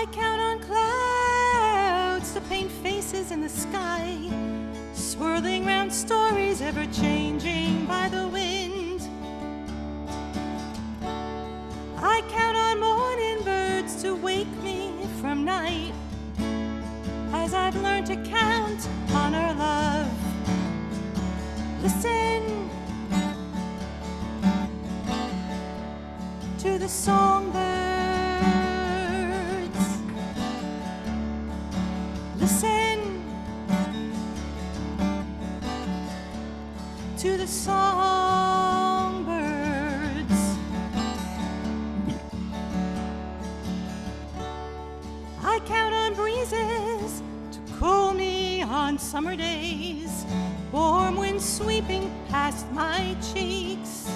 I count on clouds to paint faces in the sky, swirling round stories ever changing by the wind. I count on morning birds to wake me from night, as I've learned to count on our love. Listen to the songbirds. Listen to the songbirds. I count on breezes to cool me on summer days, warm winds sweeping past my cheeks.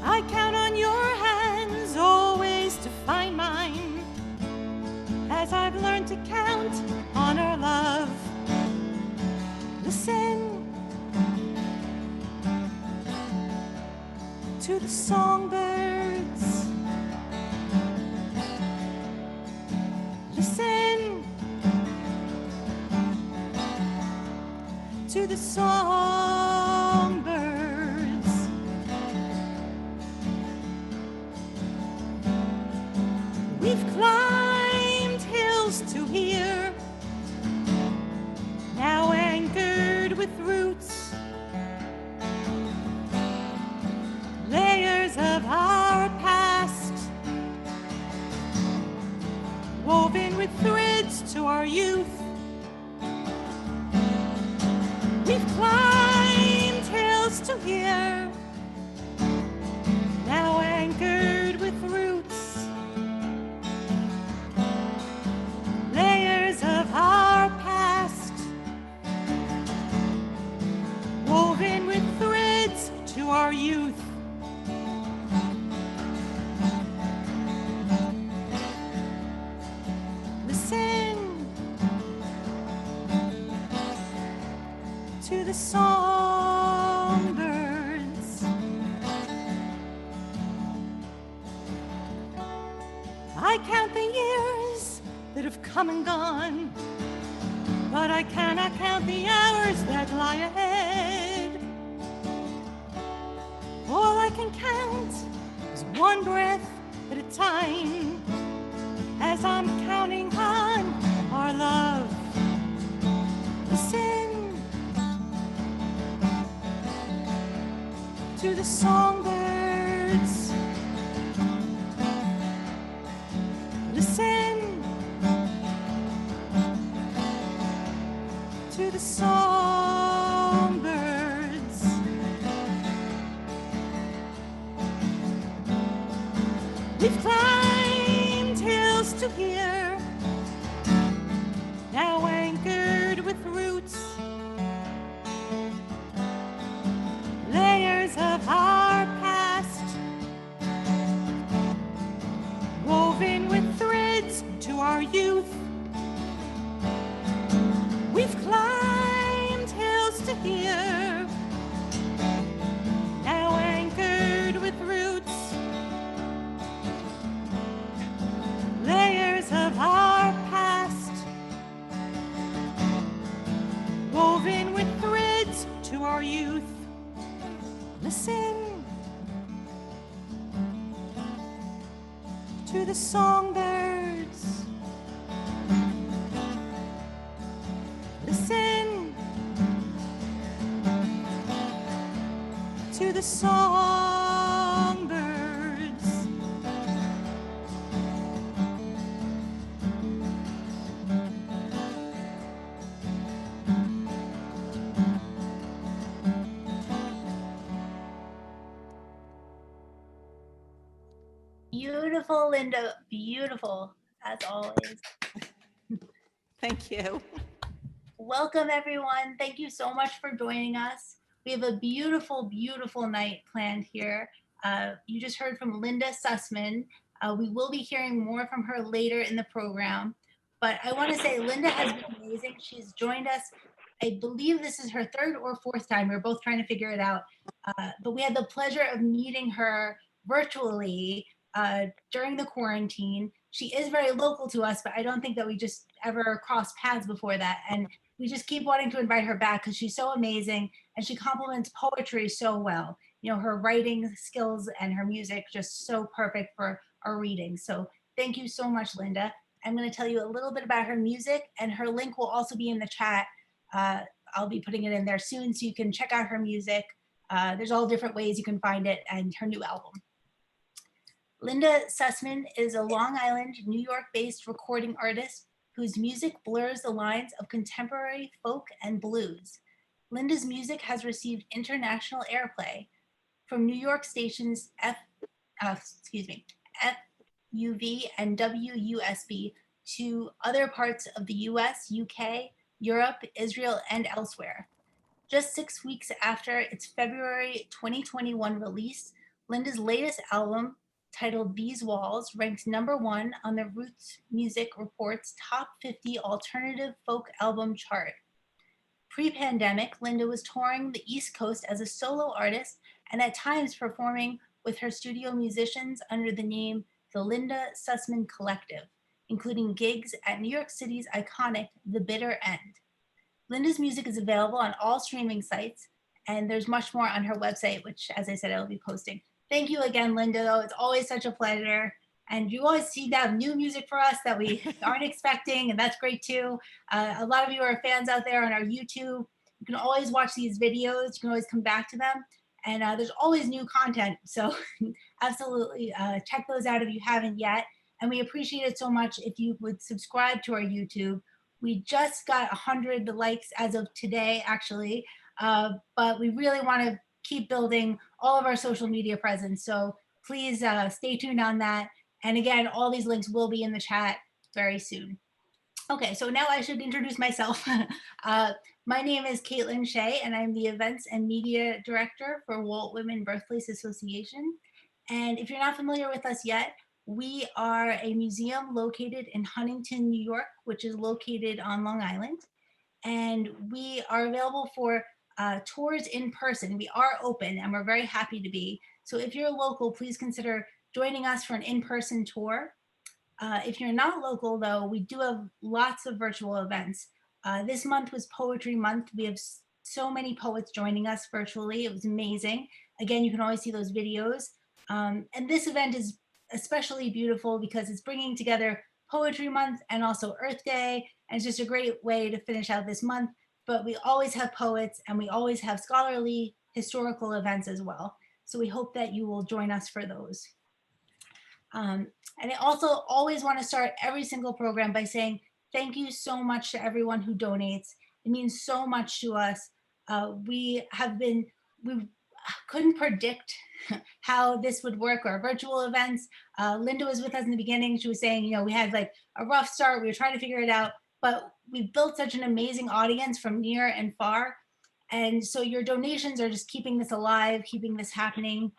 I count on your hands always to find mine, as I've learned to count on our love. Listen to the songbirds. Listen to the songbirds. We've climbed hills to here, now anchored with roots, layers of our past, woven with threads to our youth. We've climbed hills to here, now anchored with roots, layers of our past, woven with threads to our youth. Listen to the songbirds. I count the years that have come and gone, but I cannot count the hours that lie ahead. All I can count is one breath at a time, as I'm counting on our love. Listen to the songbirds. Listen to the songbirds. We've climbed hills to here, now anchored with roots, layers of our past, woven with threads to our youth. We've climbed hills to here, now anchored with roots, layers of our past, woven with threads to our youth. Listen to the songbirds. Listen to the songbirds. Beautiful, Linda. Beautiful, as always. Thank you. Welcome, everyone. Thank you so much for joining us. We have a beautiful, beautiful night planned here. You just heard from Linda Sussman. We will be hearing more from her later in the program. But I want to say Linda has been amazing. She's joined us. I believe this is her third or fourth time. We're both trying to figure it out. But we had the pleasure of meeting her virtually during the quarantine. she is very local to us, but I don't think that we just ever crossed paths before that. And we just keep wanting to invite her back because she's so amazing and she complements poetry so well. You know, her writing skills and her music just so perfect for our reading. So thank you so much, Linda. I'm going to tell you a little bit about her music, and her link will also be in the chat. I'll be putting it in there soon so you can check out her music. There's all different ways you can find it and her new album. Linda Sussman is a Long Island, New York-based recording artist whose music blurs the lines of contemporary folk and blues. Linda's music has received international airplay from New York stations FUV and WUSB to other parts of the US, UK, Europe, Israel, and elsewhere. Just 6 weeks after its February 2021 release, Linda's latest album, titled These Walls, ranked #1 on the Roots Music Report's Top 50 Alternative Folk Album chart. Pre-pandemic, Linda was touring the East Coast as a solo artist and at times performing with her studio musicians under the name The Linda Sussman Collective, including gigs at New York City's iconic The Bitter End. Linda's music is available on all streaming sites, and there's much more on her website, which, as I said, I'll be posting. Thank you again, Linda, though. It's always such a pleasure. And you always seem to have new music for us that we aren't expecting, and that's great too. A lot of you are fans out there on our YouTube. You can always watch these videos. You can always come back to them. And there's always new content. So absolutely check those out if you haven't yet. And we appreciate it so much if you would subscribe to our YouTube. We just got 100 likes as of today, actually. But we really want to keep building all of our social media presence. So please stay tuned on that. And again, all these links will be in the chat very soon. Okay, so now I should introduce myself. My name is Caitlin Shea, and I'm the Events and Media Director for Walt Whitman Birthplace Association. And if you're not familiar with us yet, we are a museum located in Huntington, New York, which is located on Long Island. And we are available for tours in person. We are open and we're very happy to be. So if you're local, please consider joining us for an in-person tour. If you're not local though, we do have lots of virtual events. This month was Poetry Month. We have so many poets joining us virtually. It was amazing. Again, you can always see those videos. And this event is especially beautiful because it's bringing together Poetry Month and also Earth Day. And it's just a great way to finish out this month. But we always have poets and we always have scholarly historical events as well. So we hope that you will join us for those. And I also always want to start every single program by saying thank you so much to everyone who donates. It means so much to us. We couldn't predict how this would work, our virtual events. Linda was with us in the beginning. She was saying, you know, we had like a rough start. We were trying to figure it out, but we've built such an amazing audience from near and far. And so your donations are just keeping this alive, keeping this happening.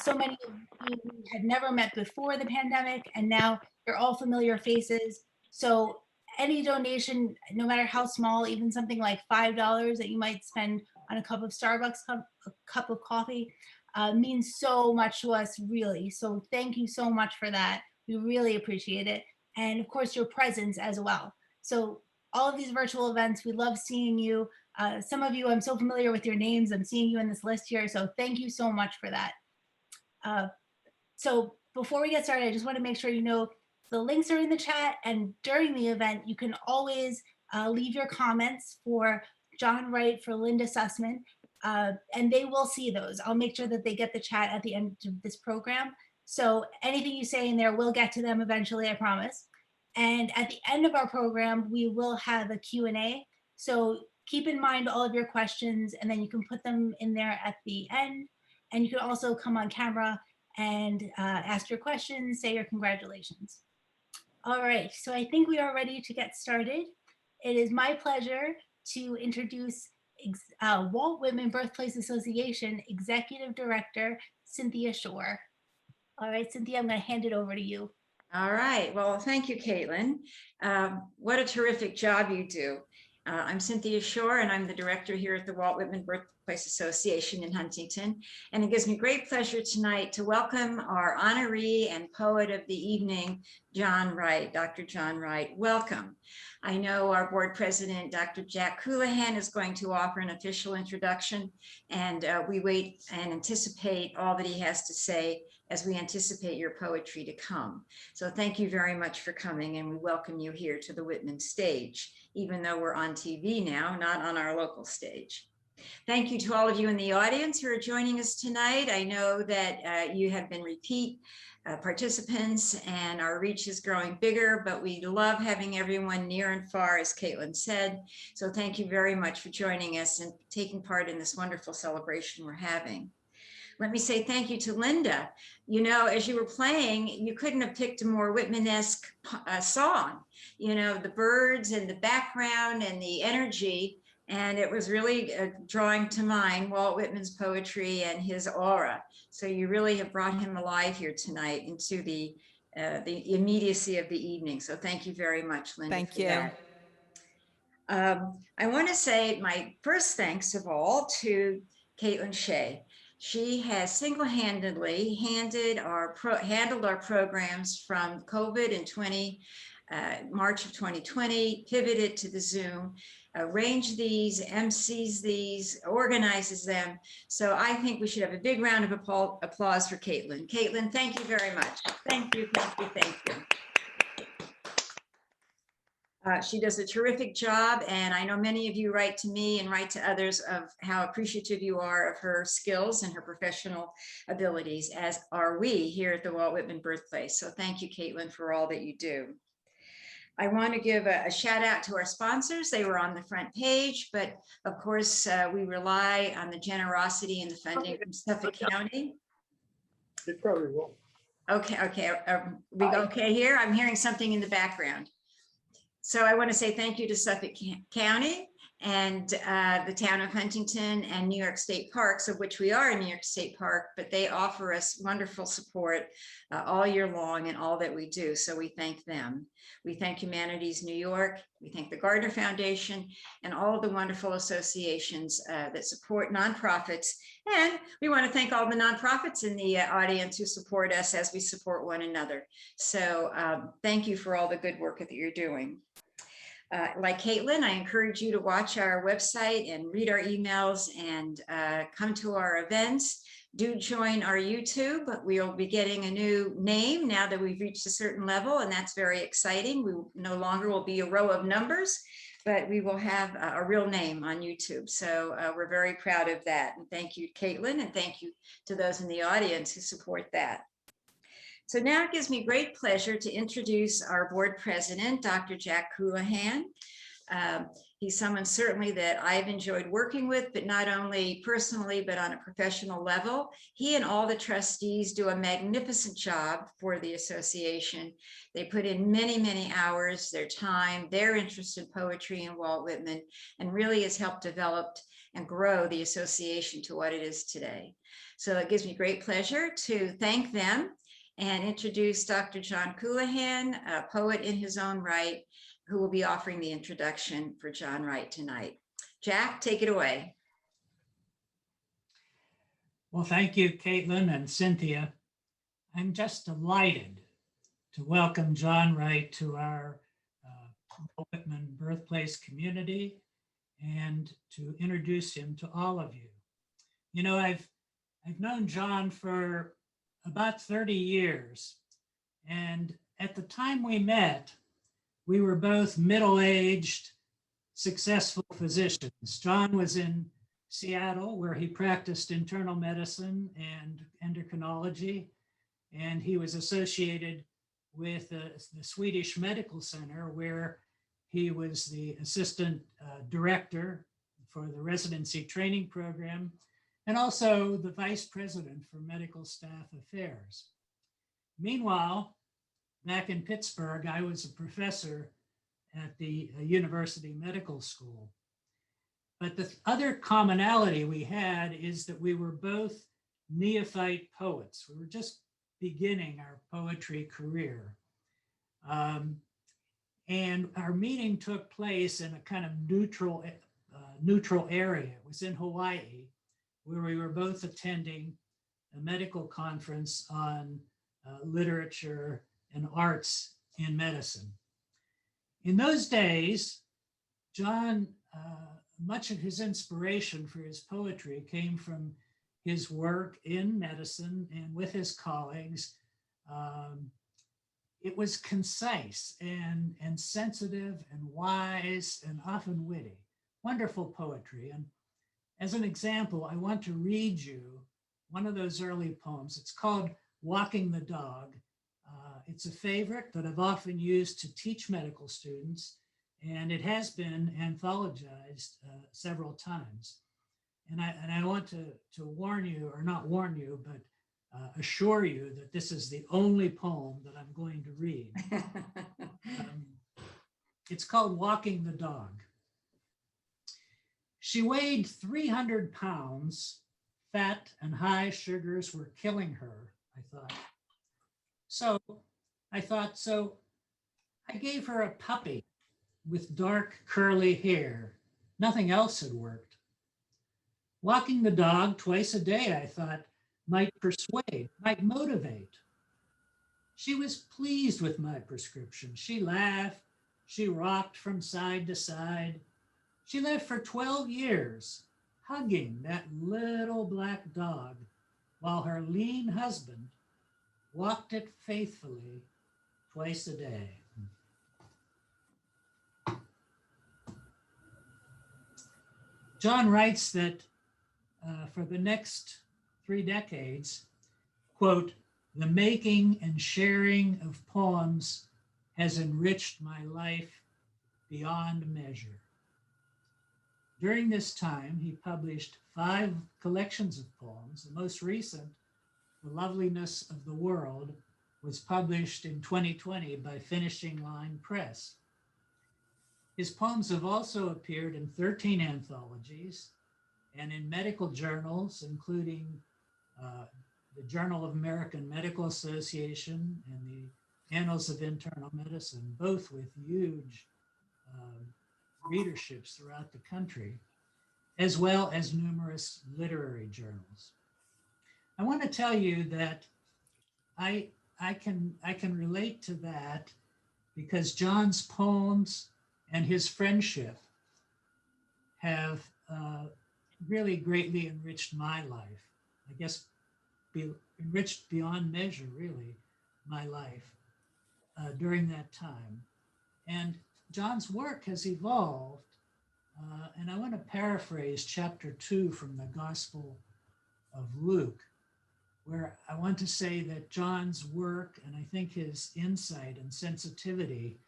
So many of you had never met before the pandemic, and now you're all familiar faces. So any donation, no matter how small, even something like $5 that you might spend on a cup of Starbucks, a cup of coffee, means so much to us, really. So thank you so much for that. We really appreciate it. And of course, your presence as well. So all of these virtual events, we love seeing you. Some of you, I'm so familiar with your names. I'm seeing you in this list here. So thank you so much for that. So before we get started, I just want to make sure you know the links are in the chat, and during the event, you can always leave your comments for John Wright, for Linda Sussman, and they will see those. I'll make sure that they get the chat at the end of this program. So anything you say in there will get to them eventually, I promise. And at the end of our program, we will have a Q&A. So keep in mind all of your questions, and then you can put them in there at the end. And you can also come on camera and ask your questions, say your congratulations. All right, so I think we are ready to get started. It is my pleasure to introduce Walt Whitman Birthplace Association Executive Director, Cynthia Shore. All right, Cynthia, I'm gonna hand it over to you. All right, well, thank you, Caitlin. What a terrific job you do. I'm Cynthia Shore, and I'm the director here at the Walt Whitman Birthplace Association in Huntington. And it gives me great pleasure tonight to welcome our honoree and poet of the evening, John Wright, Dr. John Wright. Welcome. I know our board president, Dr. Jack Houlihan, is going to offer an official introduction, and we wait and anticipate all that he has to say as we anticipate your poetry to come. So thank you very much for coming, and we welcome you here to the Whitman stage, even though we're on TV now, not on our local stage. Thank you to all of you in the audience who are joining us tonight. I know that you have been repeat participants and our reach is growing bigger, but we love having everyone near and far, as Caitlin said. So thank you very much for joining us and taking part in this wonderful celebration we're having. Let me say thank you to Linda. You know, as you were playing, you couldn't have picked a more Whitman-esque song. You know, the birds and the background and the energy, and it was really drawing to mind Walt Whitman's poetry and his aura. So you really have brought him alive here tonight into the immediacy of the evening. So thank you very much, Linda. Thank you. I want to say my first thanks of all to Caitlin Shea. She has single-handedly handled our programs from COVID in March of 2020, pivoted to the Zoom, arranged these, MCs these, organizes them. So I think we should have a big round of applause for Caitlin. Caitlin, thank you very much. Thank you, thank you, thank you. She does a terrific job, and I know many of you write to me and write to others of how appreciative you are of her skills and her professional abilities, as are we here at the Walt Whitman Birthplace. So thank you, Caitlin, for all that you do. I want to give a shout out to our sponsors. They were on the front page, but of course, we rely on the generosity and the funding from Suffolk County. They probably won't. Okay, we okay here? I'm hearing something in the background. So I want to say thank you to Suffolk County and the town of Huntington and New York State Parks, of which we are in New York State Park, but they offer us wonderful support all year long in all that we do. So we thank them. We thank Humanities New York. We thank the Gardner Foundation and all of the wonderful associations that support nonprofits. And we want to thank all the nonprofits in the audience who support us as we support one another. So thank you for all the good work that you're doing. Like Caitlin, I encourage you to watch our website and read our emails and come to our events. Do join our YouTube. We'll be getting a new name now that we've reached a certain level, and that's very exciting. We no longer will be a row of numbers, but we will have a real name on YouTube. So we're very proud of that. And thank you, Caitlin, and thank you to those in the audience who support that. So now it gives me great pleasure to introduce our board president, Dr. Jack Houlihan. He's someone certainly that I've enjoyed working with, but not only personally, but on a professional level. He and all the trustees do a magnificent job for the association. They put in many, many hours, their time, their interest in poetry and Walt Whitman, and really has helped develop and grow the association to what it is today. So it gives me great pleasure to thank them and introduce Dr. John Houlihan, a poet in his own right, who will be offering the introduction for John Wright tonight. Jack, take it away. Well, thank you, Caitlin and Cynthia. I'm just delighted to welcome John Wright to our Whitman Birthplace community and to introduce him to all of you. You know, I've known John for about 30 years, and at the time we met, we were both middle-aged, successful physicians. John was in Seattle, where he practiced internal medicine and endocrinology, and he was associated with the Swedish Medical Center, where he was the assistant director for the residency training program, and also the vice president for medical staff affairs. Meanwhile, back in Pittsburgh, I was a professor at the University Medical School. But the other commonality we had is that we were both neophyte poets. We were just beginning our poetry career. And our meeting took place in a kind of neutral area. It was in Hawaii, where we were both attending a medical conference on literature and arts in medicine. In those days, John, much of his inspiration for his poetry came from his work in medicine and with his colleagues. It was concise and sensitive and wise and often witty. Wonderful poetry. And as an example, I want to read you one of those early poems. It's called Walking the Dog. It's a favorite that I've often used to teach medical students, and it has been anthologized several times. And I want to warn you, or not warn you, but assure you that this is the only poem that I'm going to read. It's called Walking the Dog. She weighed 300 pounds. Fat and high sugars were killing her, I thought. So I gave her a puppy with dark curly hair. Nothing else had worked. Walking the dog twice a day, I thought, might persuade, might motivate. She was pleased with my prescription. She laughed, she rocked from side to side. She lived for 12 years, hugging that little black dog, while her lean husband walked it faithfully twice a day. John writes that for the next 3 decades, quote, "The making and sharing of poems has enriched my life beyond measure." During this time, he published 5 collections of poems. The most recent, The Loveliness of the World, was published in 2020 by Finishing Line Press. His poems have also appeared in 13 anthologies and in medical journals, including the Journal of American Medical Association and the Annals of Internal Medicine, both with huge readerships throughout the country, as well as numerous literary journals. I want to tell you that I can relate to that because John's poems and his friendship have really greatly enriched my life. I guess enriched beyond measure, really, my life during that time. And John's work has evolved, and I want to paraphrase chapter 2 from the Gospel of Luke, where I want to say that John's work, and I think his insight and sensitivity,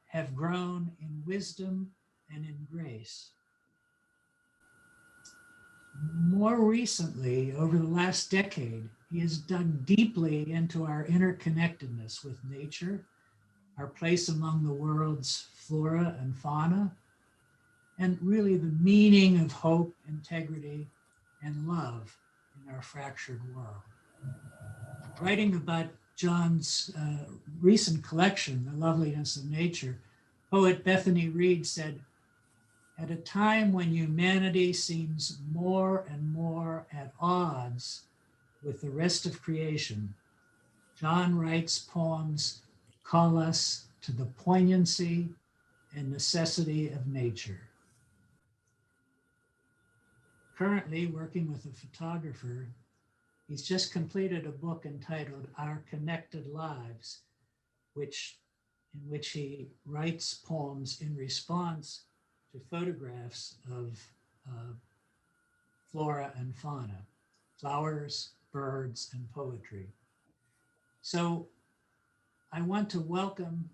have grown in wisdom and in grace. More recently, over the last decade, he has dug deeply into our interconnectedness with nature, our place among the world's flora and fauna, and really the meaning of hope, integrity, and love in our fractured world. Writing about John's recent collection, The Loveliness of Nature, poet Bethany Reed said, "At a time when humanity seems more and more at odds with the rest of creation, John Wright's poems call us to the poignancy and necessity of nature." Currently working with a photographer, he's just completed a book entitled Our Connected Lives, in which he writes poems in response to photographs of flora and fauna, flowers, birds, and poetry. So I want to welcome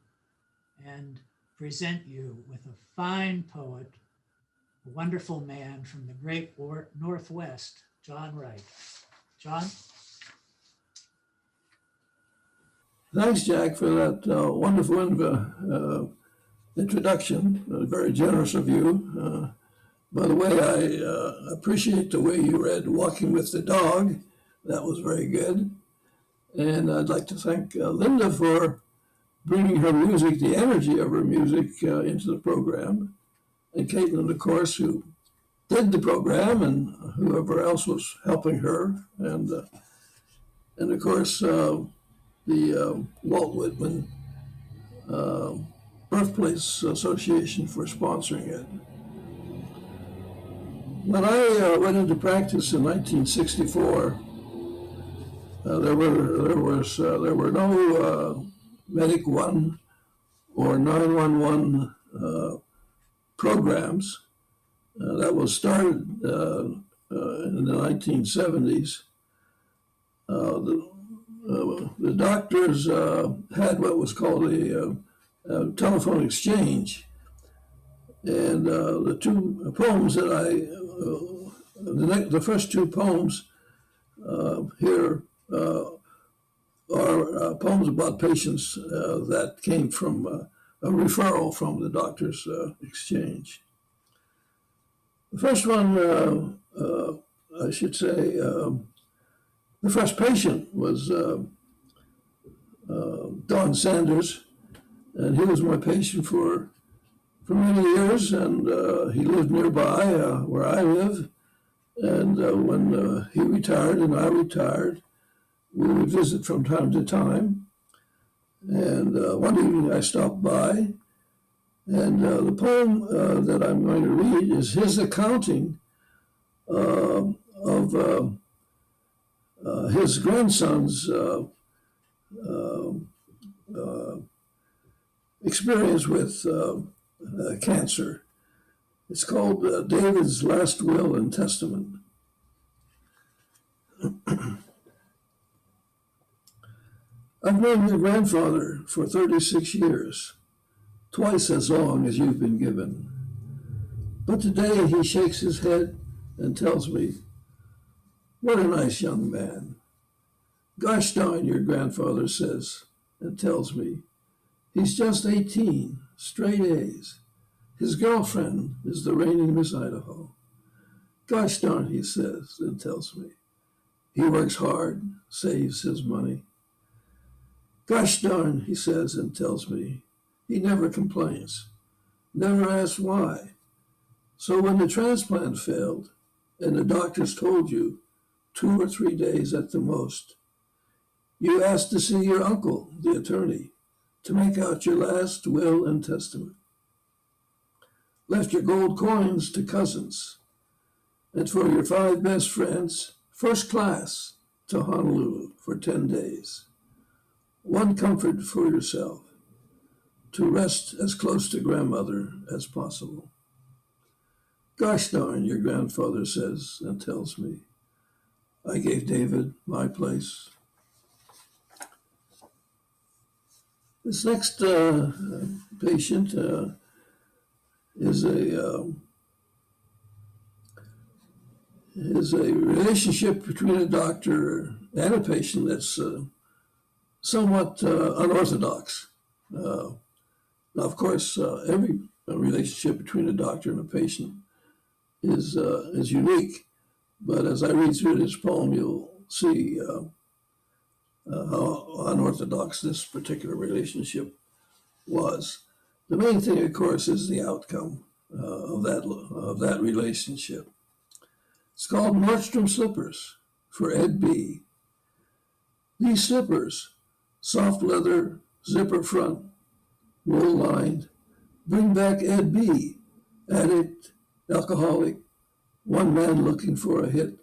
and present you with a fine poet, a wonderful man from the great Northwest, John Wright. John? Thanks, Jack, for that wonderful introduction. Very generous of you. By the way, I appreciate the way you read Walking with the Dog. That was very good. And I'd like to thank Linda for bringing her music, the energy of her music into the program. And Caitlin, of course, who did the program, and whoever else was helping her. And of course, the Walt Whitman Birthplace Association for sponsoring it. When I went into practice in 1964, there were no Medic One or 911 programs. That was started in the 1970s. The doctors had what was called a telephone exchange. And the two poems that the first two poems here are poems about patients that came from a referral from the doctor's exchange. The first one, I should say, the first patient was Don Sanders, and he was my patient for many years, and he lived nearby where I live. And when he retired and I retired, we would visit from time to time. And one evening I stopped by, and the poem that I'm going to read is his accounting of his grandson's experience with cancer. It's called David's Last Will and Testament. I've known your grandfather for 36 years, twice as long as you've been given. But today he shakes his head and tells me, "What a nice young man." "Gosh darn," your grandfather says, and tells me, "He's just 18, straight A's. His girlfriend is the reigning Miss Idaho." "Gosh darn," he says, and tells me, "He works hard, saves his money." "Gosh darn," he says, and tells me, "He never complains, never asks why. So when the transplant failed, and the doctors told you 2 or 3 days at the most, you asked to see your uncle, the attorney, to make out your last will and testament. Left your gold coins to cousins, and for your 5 best friends, first class to Honolulu for 10 days. One comfort for yourself, to rest as close to grandmother as possible." "Gosh darn," your grandfather says and tells me, "I gave David my place." This next patient is a relationship between a doctor and a patient that's somewhat unorthodox. Now, of course, every relationship between a doctor and a patient is unique, but as I read through this poem, you'll see how unorthodox this particular relationship was. The main thing, of course, is the outcome of that relationship. It's called Nordstrom Slippers for Ed B. These slippers, soft leather, zipper front, wool lined, bring back Ed B, addict, alcoholic, one man looking for a hit.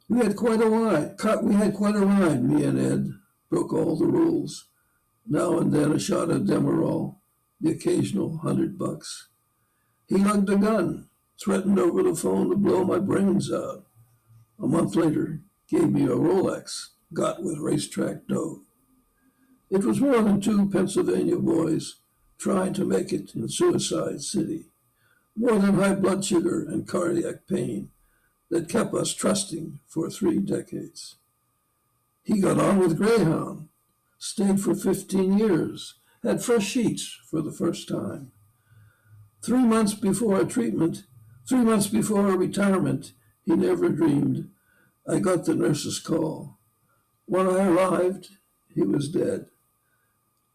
We had quite a ride, me and Ed, broke all the rules. Now and then a shot of Demerol, the occasional $100. He lugged a gun, threatened over the phone to blow my brains out. A month later, gave me a Rolex, got with racetrack dough. It was more than 2 Pennsylvania boys trying to make it in Suicide City. More than high blood sugar and cardiac pain that kept us trusting for 3 decades. He got on with Greyhound, stayed for 15 years, had fresh sheets for the first time. 3 months before a treatment, 3 months before a retirement, he never dreamed. I got the nurse's call. When I arrived, he was dead.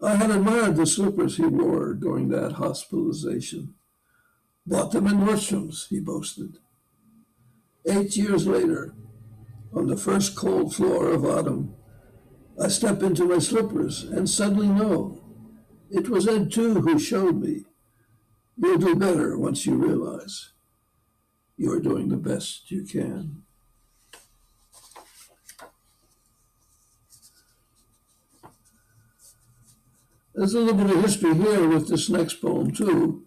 I had admired the slippers he wore during that hospitalization. Bought them in Nordstrom's, he boasted. 8 years later, on the first cold floor of autumn, I step into my slippers and suddenly know it was Ed too who showed me. You'll do better once you realize you're doing the best you can. There's a little bit of history here with this next poem too.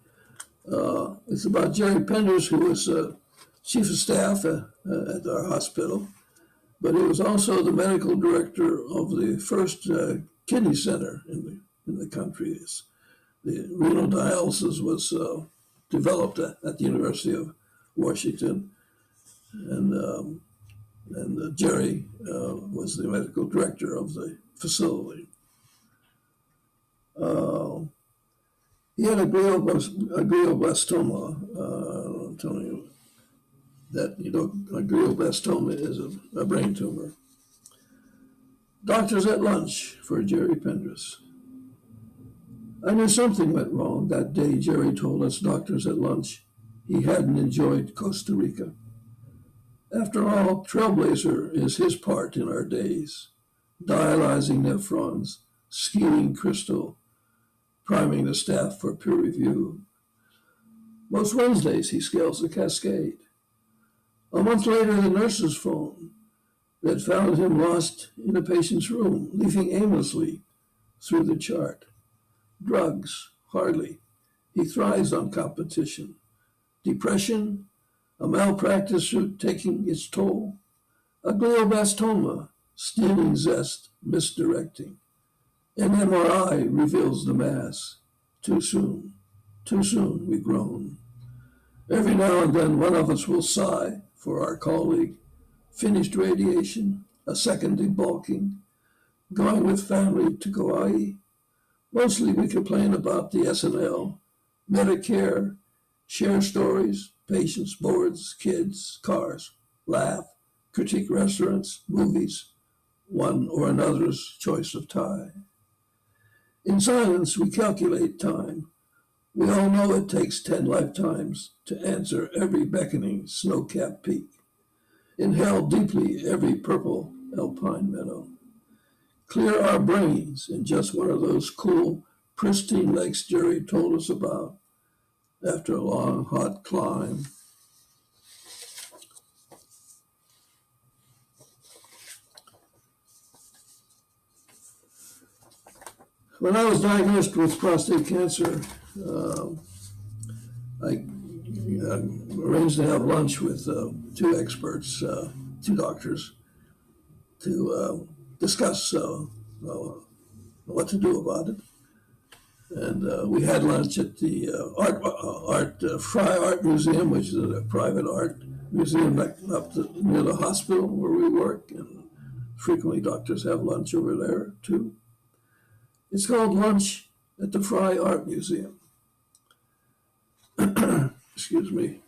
It's about Jerry Penders, who was chief of staff at our hospital, but he was also the medical director of the first kidney center in the country. The renal dialysis was developed at the University of Washington, and Jerry was the medical director of the facility. He had a glioblastoma. I'm telling you that, a glioblastoma is a brain tumor. Doctors at lunch for Jerry Penders. I knew something went wrong that day Jerry told us doctors at lunch he hadn't enjoyed Costa Rica. After all, Trailblazer is his part in our days, dialyzing nephrons, scaling crystal, priming the staff for peer review. Most Wednesdays he scales the cascade. A month later, the nurses phone that found him lost in a patient's room, leafing aimlessly through the chart. Drugs, hardly. He thrives on competition. Depression, a malpractice suit taking its toll. A glioblastoma, stealing zest, misdirecting. An MRI reveals the mass. Too soon we groan. Every now and then one of us will sigh for our colleague. Finished radiation, a second debulking, going with family to Kauai. Mostly we complain about the SNL, Medicare, share stories, patients, boards, kids, cars, laugh, critique restaurants, movies, one or another's choice of tie. In silence, we calculate time. We all know it takes 10 lifetimes to answer every beckoning snow-capped peak. Inhale deeply every purple alpine meadow. Clear our brains in just one of those cool, pristine lakes Jerry told us about after a long, hot climb. When I was diagnosed with prostate cancer, I arranged to have lunch with two experts, two doctors, to discuss what to do about it. And we had lunch at the Fry Art Museum, which is a private art museum near the hospital where we work, and frequently doctors have lunch over there too. It's called Lunch at the Fry Art Museum. Excuse me.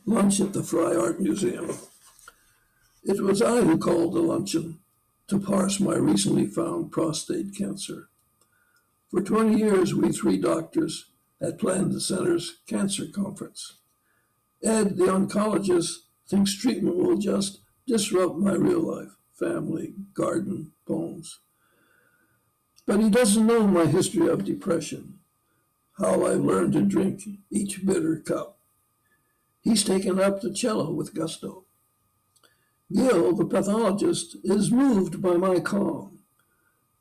Lunch at the Fry Art Museum. It was I who called the luncheon to parse my recently found prostate cancer. For 20 years, we three doctors had planned the center's cancer conference. Ed, the oncologist, thinks treatment will just disrupt my real life, family, garden, poems. But he doesn't know my history of depression, how I learned to drink each bitter cup. He's taken up the cello with gusto. Gil, the pathologist, is moved by my calm,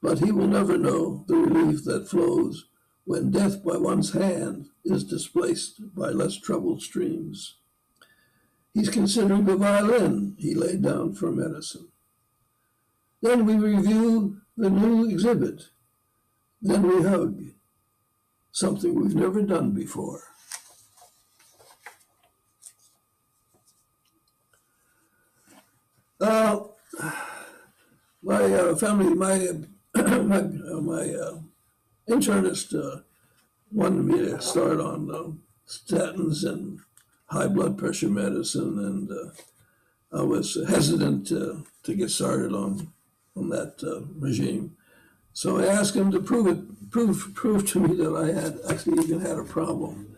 but he will never know the relief that flows when death by one's hand is displaced by less troubled streams. He's considering the violin he laid down for medicine. Then we review the new exhibit. Then we hug, something we've never done before. My family, my internist wanted me to start on statins and high blood pressure medicine, and I was hesitant to get started on that regime. So I asked him to prove to me that I had actually even had a problem.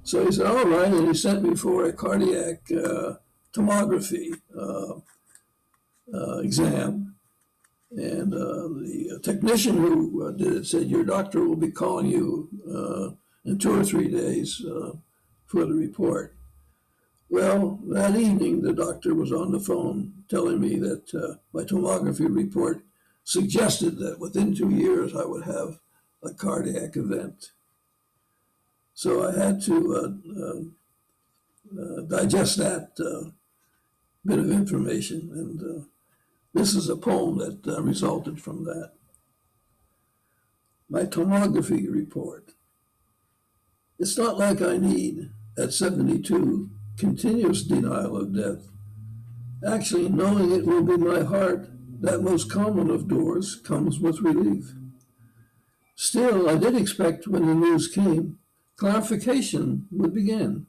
So he said, all right, and he sent me for a cardiac tomography exam. And the technician who did it said, your doctor will be calling you in 2 or 3 days for the report. Well, that evening, the doctor was on the phone telling me that my tomography report suggested that within 2 years I would have a cardiac event. So I had to digest that bit of information, and this is a poem that resulted from that. My tomography report. It's not like I need, at 72, continuous denial of death. Actually, knowing it will be my heart, that most common of doors, comes with relief. Still, I did expect when the news came, clarification would begin.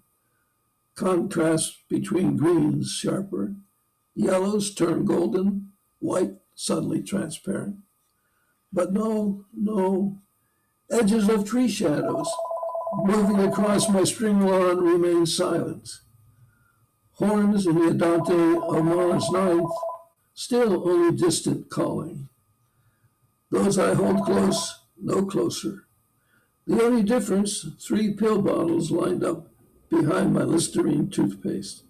Contrast between greens sharper, yellows turn golden, white suddenly transparent. But no, edges of tree shadows moving across my spring lawn remain silent. Horns in the Andante of Mars ninth, still only distant calling. Those I hold close, no closer. The only difference, 3 pill bottles lined up behind my Listerine toothpaste.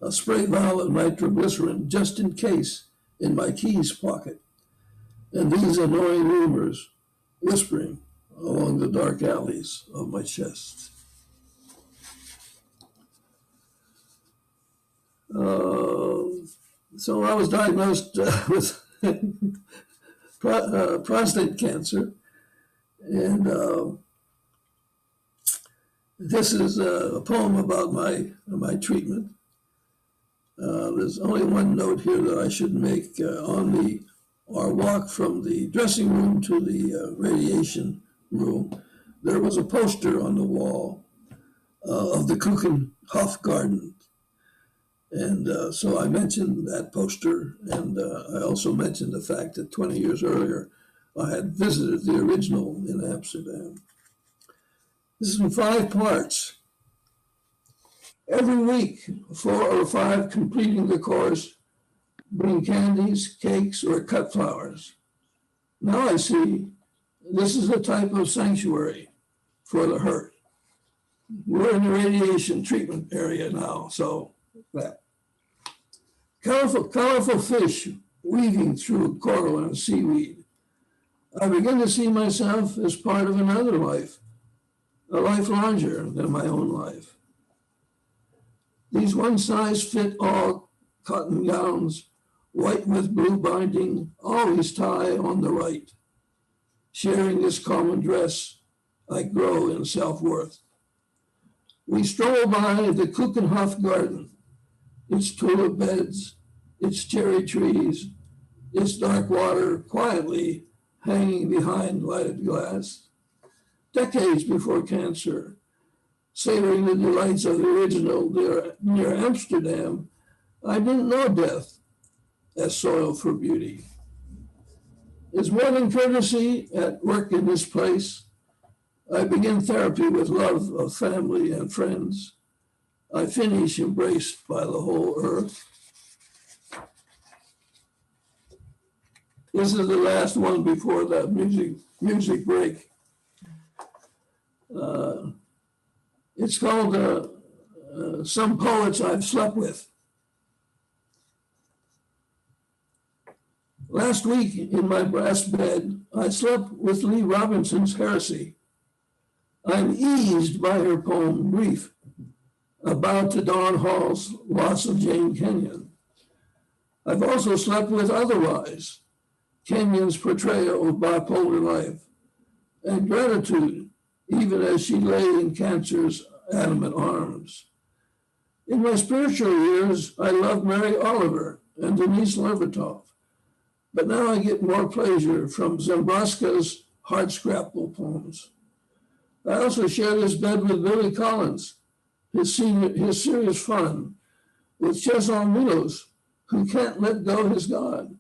A spray vial of nitroglycerin just in case in my keys pocket. And these annoying rumors whispering along the dark alleys of my chest. So I was diagnosed with prostate cancer, and this is a poem about my treatment. There's only one note here that I should make. On our walk from the dressing room to the radiation room, there was a poster on the wall of the Kuchenhof Garden. And so I mentioned that poster, and I also mentioned the fact that 20 years earlier, I had visited the original in Amsterdam. This is in 5 parts. Every week, 4 or 5 completing the course bring candies, cakes, or cut flowers. Now I see this is a type of sanctuary for the hurt. We're in the radiation treatment area now, so that. Colorful fish weaving through coral and seaweed. I begin to see myself as part of another life, a life larger than my own life. These one-size-fit-all cotton gowns, white with blue binding, always tie on the right. Sharing this common dress, I grow in self-worth. We stroll by the Kuchenhof Garden, its tulip beds, its cherry trees, its dark water quietly hanging behind lighted glass. Decades before cancer, savoring the delights of the original near Amsterdam, I didn't know death as soil for beauty. It's more than courtesy at work in this place. I begin therapy with love of family and friends. I finish embraced by the whole earth. This is the last one before that music break. It's called Some Poets I've Slept With. Last week in my brass bed, I slept with Lee Robinson's Heresy. I'm eased by her poem, Grief, about to Don Hall's loss of Jane Kenyon. I've also slept with Otherwise, Kenyon's portrayal of bipolar life, and Gratitude, even as she lay in cancer's adamant arms. In my spiritual years, I loved Mary Oliver and Denise Levertov, but now I get more pleasure from Zambrowska's hardscrapple poems. I also share this bed with Billy Collins, his serious fun with chess on wheels, who can't let go his God,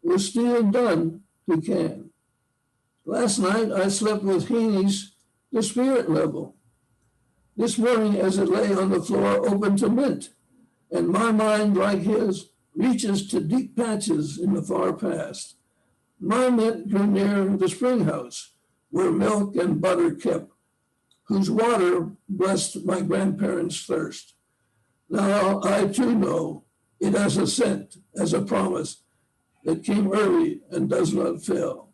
with Stephen Dunn, who can. Last night I slept with Heaney's The Spirit Level. This morning, as it lay on the floor, open to mint, and my mind, like his, reaches to deep patches in the far past. My mint drew near the spring house, where milk and butter kept, whose water blessed my grandparents' thirst. Now I too know it as a scent, as a promise that came early and does not fail.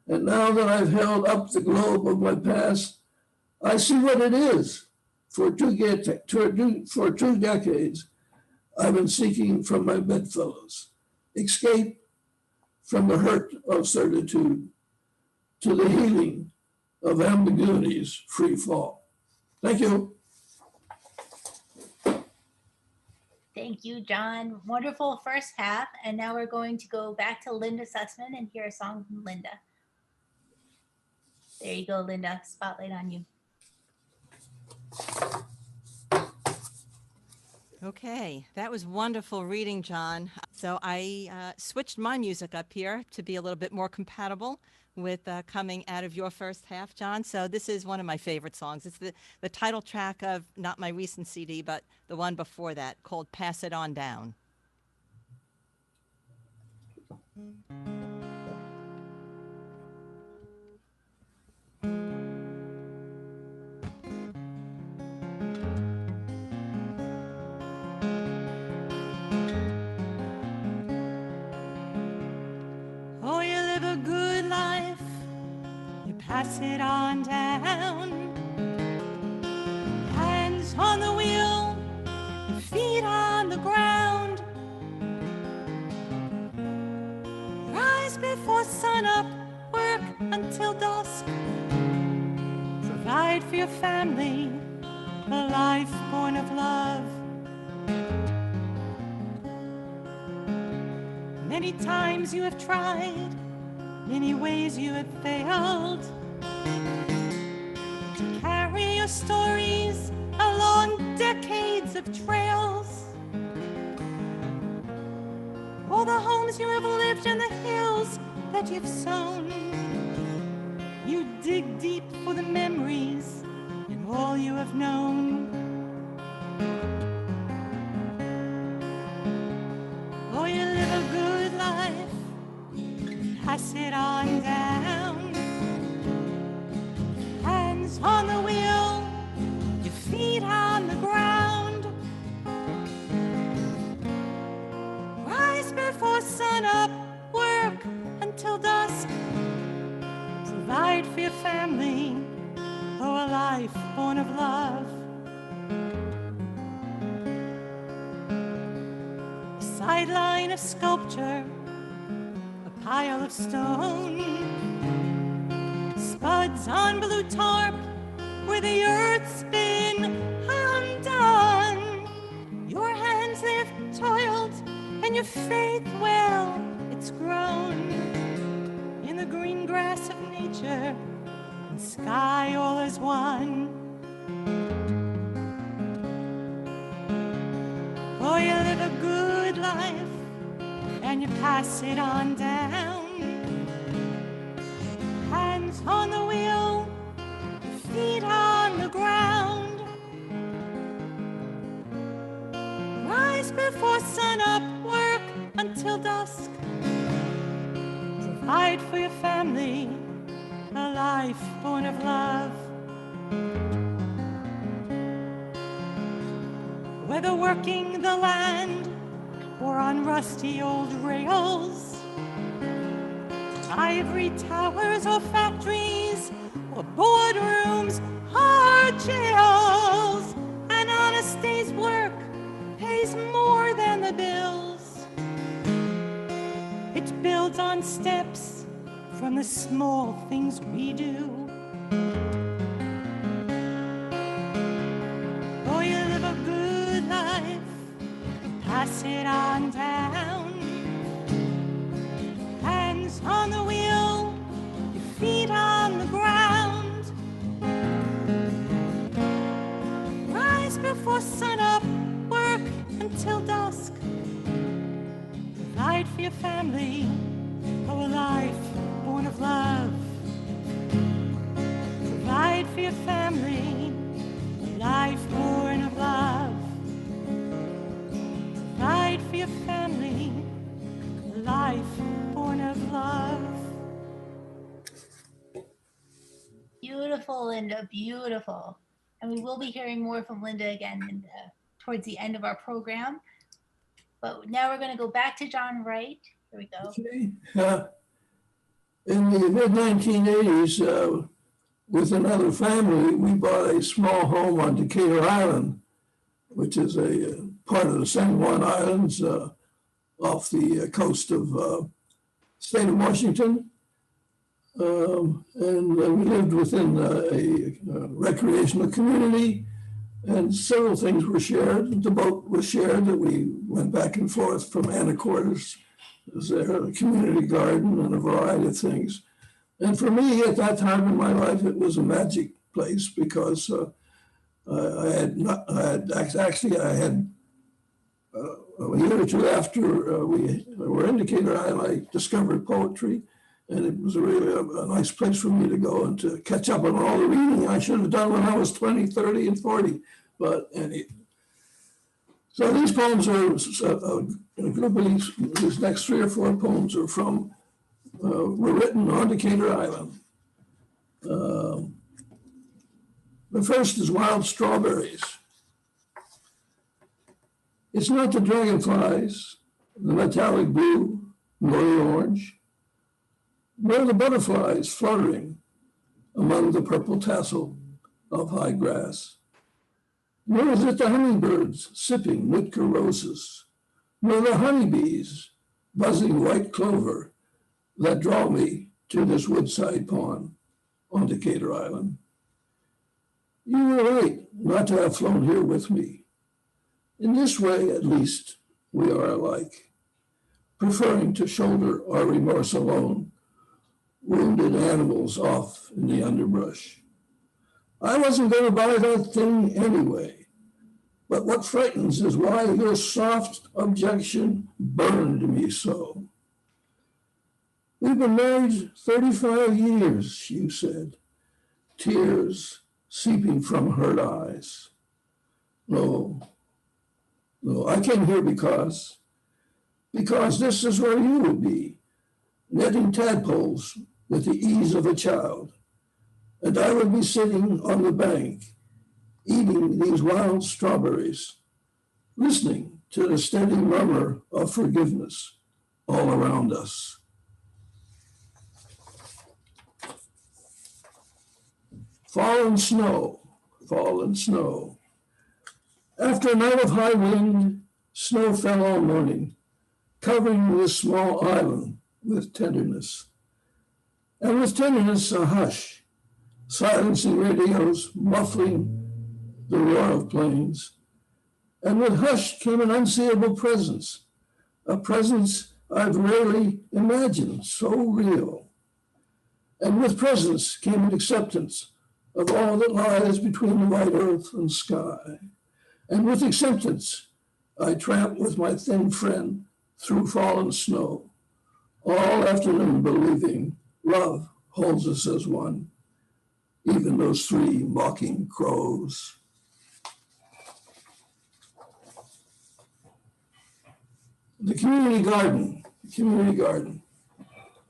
And now that I've held up the globe of my past, I see what it is. For two decades, I've been seeking from my bedfellows escape from the hurt of certitude to the healing of ambiguity's free fall. Thank you. Thank you, John. Wonderful first half. And now we're going to go back to Linda Sussman and hear a song from Linda. There you go, Linda. Spotlight on you. Okay, that was wonderful reading, John. So I switched my music up here to be a little bit more compatible with coming out of your first half, John. So this is one of my favorite songs. It's the title track of not my recent CD, but the one before that, called Pass It On Down. Oh, you live a good life, you pass it on down. Hands on the wheel, your feet on the ground. Rise before sunup, work until dusk. Provide for your family, a life born of love. Many times you have tried, many ways you have failed to carry your stories along decades of trails. All the homes you have lived and the hills that you've sown, you dig deep for the memories in all you have known. Oh, you live a good life, pass it on down. Hands on the wheel, your feet on the ground. Rise before sunup, work until dusk. Provide for your family, oh, a life born of love. Sideline of sculpture, a pile of stone, spuds on blue tarp where the earth's been undone. Your hands they've toiled and your faith, well, it's grown in the green grass of nature and sky all is one. Oh, you live a good life and you pass it on down. Hands on the wheel, feet on the ground. Rise before sunup, work until dusk. Provide for your family, a life born of love. Whether working the land or on rusty old rails, ivory towers or factories or boardrooms or jails, an honest day's work pays more than the bills. It builds on steps from the small things we do. Oh, you live a good life, pass it on down. Hands on the wheel, your feet on the ground. Rise before before sunup, work until dusk. Provide for your family, oh, a life born of love. Provide for your family, a life born of love. Provide for your family, a life born of love. Beautiful, Linda, beautiful. And we will be hearing more from Linda again towards the end of our program. But now we're going to go back to John Wright. Here we go. Okay. In the mid-1980s, with another family, we bought a small home on Decatur Island, which is a part of the San Juan Islands off the coast of state of Washington. And we lived within a recreational community, and several things were shared. The boat was shared that we went back and forth from Anacortes. There, a community garden, and a variety of things. And for me, at that time in my life, it was a magic place because I had a year or two after we were in Decatur Island, I discovered poetry, and it was really a nice place for me to go and to catch up on all the reading I should have done when I was 20, 30, and 40. But so these poems are a group of these next 3 or 4 poems are from were written on Decatur Island. The first is Wild Strawberries. It's not the dragonflies, the metallic blue, nor the orange, nor the butterflies fluttering among the purple tassel of high grass. Nor is it the hummingbirds sipping Nootka roses, nor the honeybees buzzing white clover that draw me to this woodside pond on Decatur Island. You were right not to have flown here with me. In this way, at least, we are alike, preferring to shoulder our remorse alone, wounded animals off in the underbrush. I wasn't going to buy that thing anyway, but what frightens is why your soft objection burned me so. We've been married 35 years, you said, tears seeping from hurt eyes. No, I came here because this is where you would be, netting tadpoles with the ease of a child, and I would be sitting on the bank, eating these wild strawberries, listening to the steady murmur of forgiveness all around us. Fallen snow. After a night of high wind, snow fell all morning, covering this small island with tenderness. And with tenderness, a hush, silencing radios, muffling the roar of planes. And with hush came an unseeable presence, a presence I've rarely imagined, so real. And with presence came an acceptance of all that lies between the white earth and sky. And with acceptance, I tramped with my thin friend through fallen snow, all afternoon believing love holds us as one, even those 3 mocking crows. The community garden.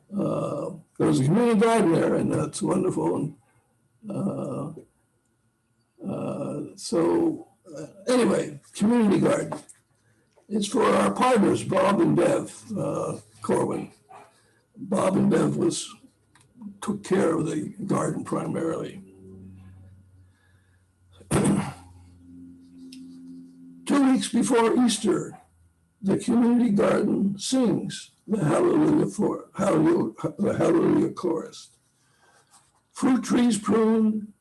There was a community garden there, and that's wonderful. And anyway, community garden. It's for our partners, Bob and Bev Corwin. Bob and Bev took care of the garden primarily. 2 weeks before Easter, the community garden sings the Hallelujah chorus. Fruit trees pruned,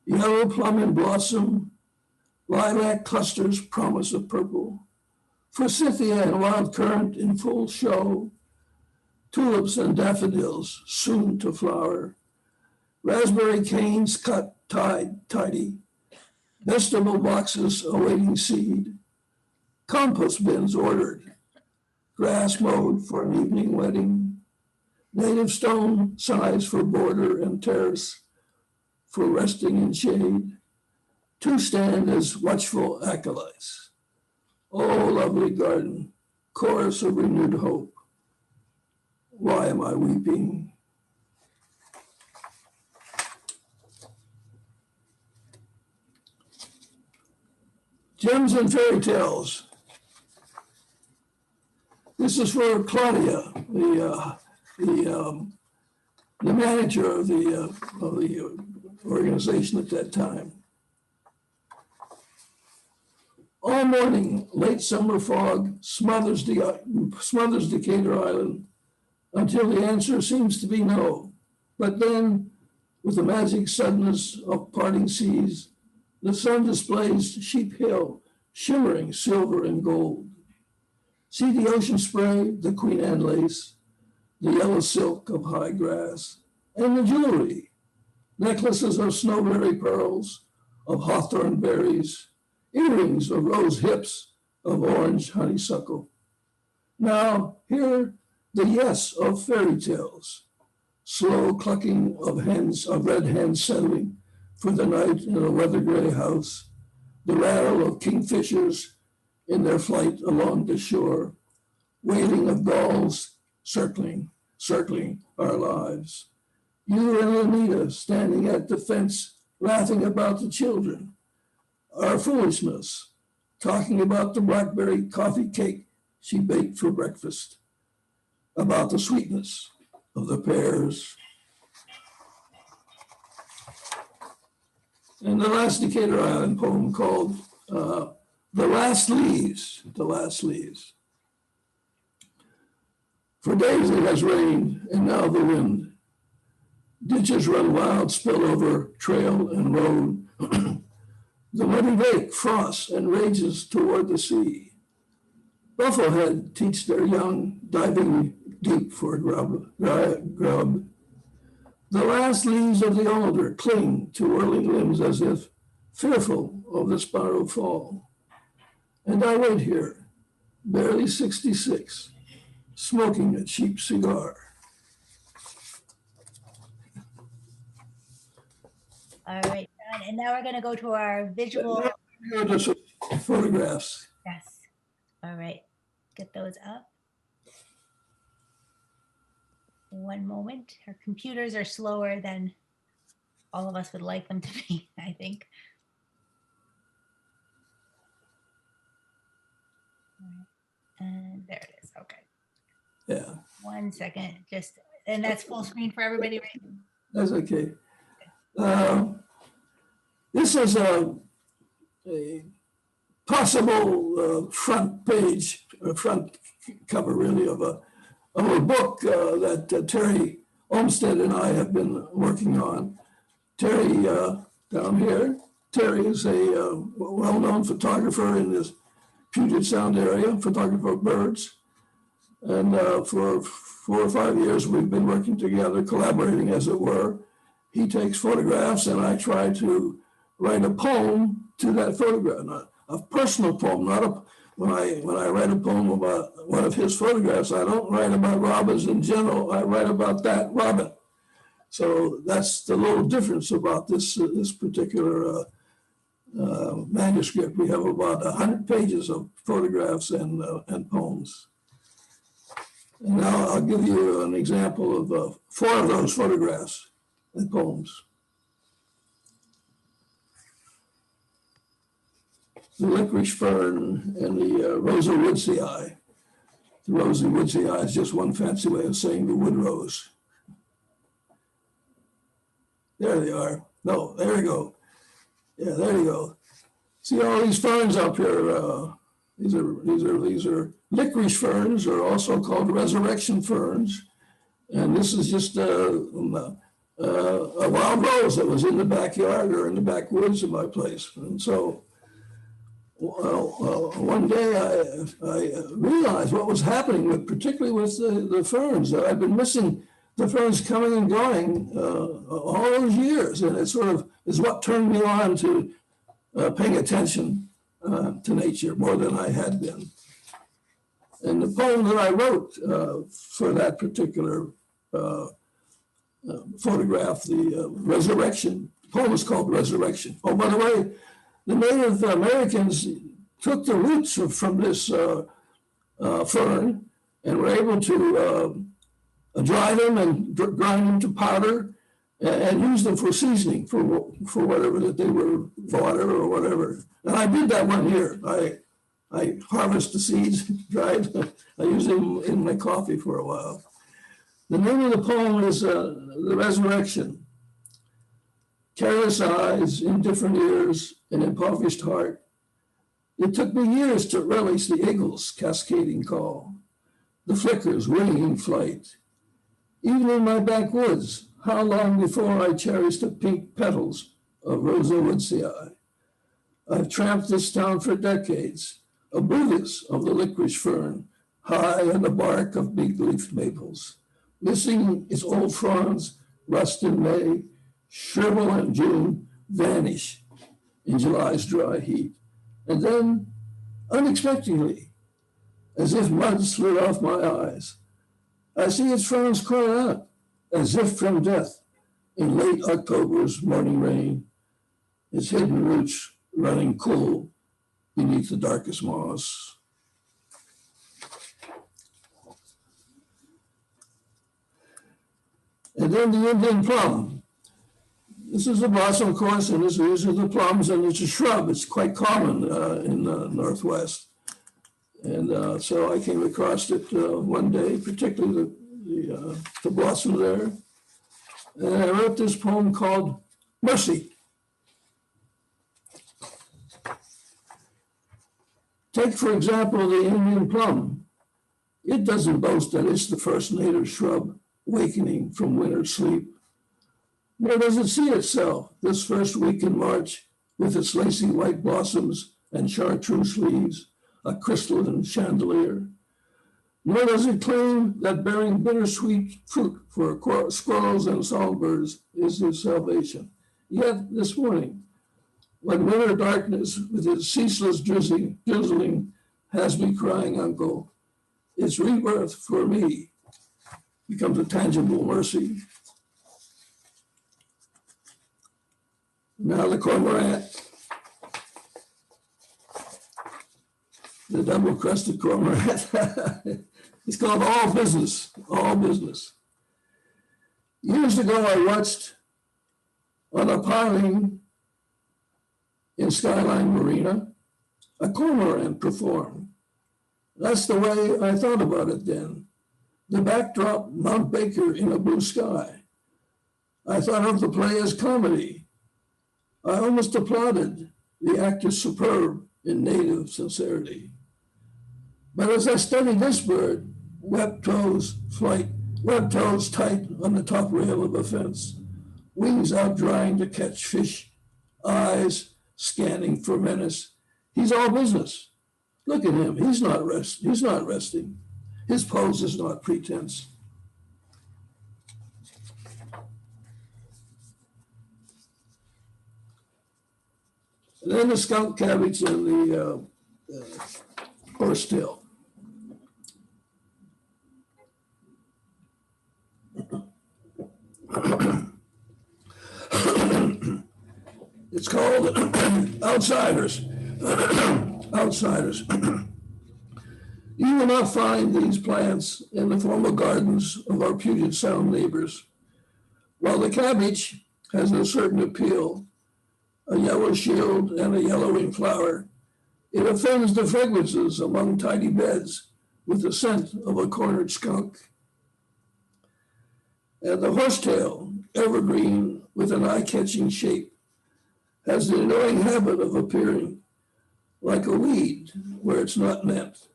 yellow plum in blossom, lilac clusters promise of purple, forsythia and wild currant in full show, tulips and daffodils soon to flower, raspberry canes cut tidy, vegetable boxes awaiting seed, compost bins ordered, grass mowed for an evening wedding, native stone size for border and terrace for resting in shade, to stand as watchful acolytes. Oh, lovely garden, chorus of renewed hope. Why am I weeping? Gems and fairy tales. This is for Claudia, the manager of the organization at that time. All morning, late summer fog smothers Decatur Island until the answer seems to be no. But then, with the magic suddenness of parting seas, the sun displays Sheep Hill, shimmering silver and gold. See the ocean spray, the Queen Anne lace, the yellow silk of high grass, and the jewelry, necklaces of snowberry pearls, of hawthorn berries, earrings of rose hips, of orange honeysuckle. Now hear the yes of fairy tales, slow clucking of red hens settling for the night in a weather gray house, the rattle of kingfishers in their flight along the shore, wailing of gulls circling our lives. You and Anita standing at the fence, laughing about the children, our foolishness, talking about the blackberry coffee cake she baked for breakfast, about the sweetness of the pears. And the last Decatur Island poem called The Last Leaves, The Last Leaves. For days it has rained, and now the wind. Ditches run wild, spill over trail and road. The muddy lake frosts and rages toward the sea. Bufflehead teach their young, diving deep for grub. The last leaves of the alder cling to whirling limbs as if fearful of the spiral fall. And I wait here, barely 66, smoking a cheap cigar. All right, John, and now we're going to go to our visual. Just photographs. Yes. All right, get those up. One moment. Our computers are slower than all of us would like them to be, I think. And there it is. Okay. Yeah. 1 second. And that's full screen for everybody, right? That's okay. This is a possible front page, front cover really of a book that Terry Olmsted and I have been working on. Terry, down here, Terry is a well-known photographer in this Puget Sound area, photographer of birds. And for 4 or 5 years, we've been working together, collaborating as it were. He takes photographs and I try to write a poem to that photograph, not a personal poem, not a, when I write a poem about one of his photographs, I don't write about robins in general, I write about that robin. So that's the little difference about this particular manuscript. We have about 100 pages of photographs and poems. And now I'll give you an example of 4 of those photographs and poems. The licorice fern and the Rosa woodsii. The Rosa woodsii is just one fancy way of saying the wood rose. There they are. No, there we go. Yeah, there you go. See all these ferns up here. These are licorice ferns, or also called resurrection ferns. And this is just a wild rose that was in the backyard or in the backwoods of my place. And so one day I realized what was happening particularly with the ferns, that I've been missing the ferns coming and going all those years. And it sort of is what turned me on to paying attention to nature more than I had been. And the poem that I wrote for that particular photograph, the Resurrection, the poem is called Resurrection. Oh, by the way, the Native Americans took the roots from this fern and were able to dry them and grind them to powder and use them for seasoning for whatever that they were, water or whatever. And I did that one year. I harvest the seeds, dried. I use them in my coffee for a while. The name of the poem is The Resurrection. Careless eyes, indifferent ears, an impoverished heart. It took me years to relish the eagle's cascading call, the flicker's winging flight. Even in my backwoods, how long before I cherished the pink petals of Rosa Woodsii? I've tramped this town for decades, oblivious of the licorice fern, high on the bark of big-leafed maples. Missing its old fronds, rust in May, shrivel in June, vanish in July's dry heat. And then, unexpectedly, as if mud slid off my eyes, I see its fronds cry out, as if from death, in late October's morning rain, its hidden roots running cool beneath the darkest moss. And then the Indian plum. This is the blossom, of course, and these are the plums, and it's a shrub. It's quite common in the Northwest. And so I came across it one day, particularly the blossom there. And I wrote this poem called Mercy. Take, for example, the Indian plum. It doesn't boast that it's the first native shrub wakening from winter sleep. Nor does it see itself this first week in March with its lacy white blossoms and chartreuse leaves, a crystalline chandelier. Nor does it claim that bearing bittersweet fruit for squirrels and songbirds is its salvation. Yet this morning, when winter darkness with its ceaseless drizzling has me crying, uncle, its rebirth for me becomes a tangible mercy. Now the cormorant, the double-crested cormorant. It's called All Business, All Business. Years ago, I watched on a piling in Skyline Marina, a cormorant perform. That's the way I thought about it then. The backdrop, Mount Baker in a blue sky. I thought of the play as comedy. I almost applauded the actor's superb in native sincerity. But as I studied this bird, webbed toes tight on the top rail of a fence, wings out drying to catch fish, eyes scanning for menace. He's all business. Look at him. He's not resting. His pose is not pretense. And then the skunk cabbage and the horsetail. It's called Outsiders. Outsiders. You will not find these plants in the formal gardens of our Puget Sound neighbors. While the cabbage has a certain appeal, a yellow shield and a yellowing flower, it offends the fragrances among tidy beds with the scent of a cornered skunk. And the horsetail, evergreen with an eye-catching shape, has the annoying habit of appearing like a weed where it's not meant.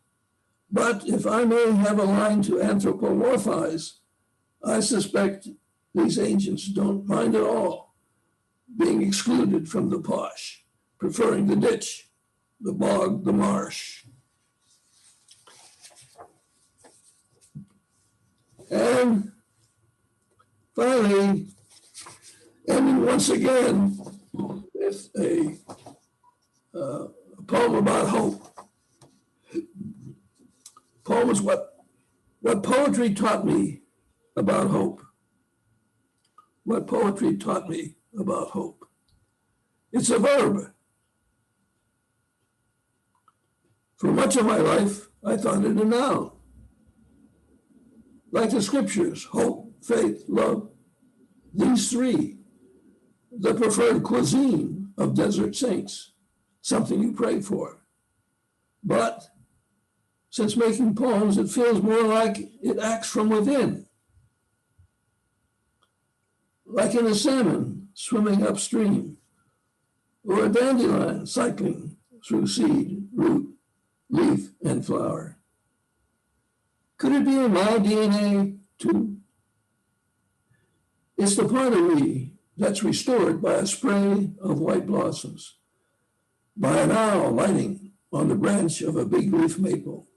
But if I may have a line to anthropomorphize, I suspect these ancients don't mind at all being excluded from the posh, preferring the ditch, the bog, the marsh. And finally, ending once again with a a poem about hope. Poem is what poetry taught me about hope. What poetry taught me about hope. It's a verb. For much of my life, I thought it a noun. Like the scriptures, hope, faith, love, these three, the preferred cuisine of desert saints, something you pray for. But since making poems, it feels more like it acts from within. Like in a salmon swimming upstream, or a dandelion cycling through seed, root, leaf, and flower. Could it be in my DNA too? It's the part of me that's restored by a spray of white blossoms, by an owl lighting on the branch of a big leaf maple.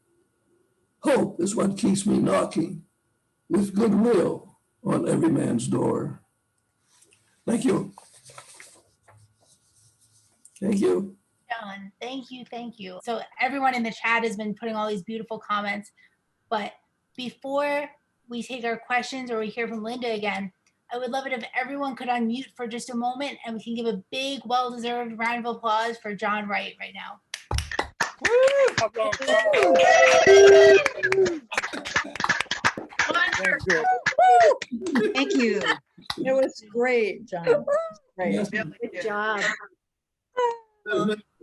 Hope is what keeps me knocking with goodwill on every man's door. Thank you. Thank you. John, thank you, thank you. So everyone in the chat has been putting all these beautiful comments, but before we take our questions or we hear from Linda again, I would love it if everyone could unmute for just a moment and we can give a big, well-deserved round of applause for John Wright right now. Thank you. It was great, John. Great. Yes. Good job.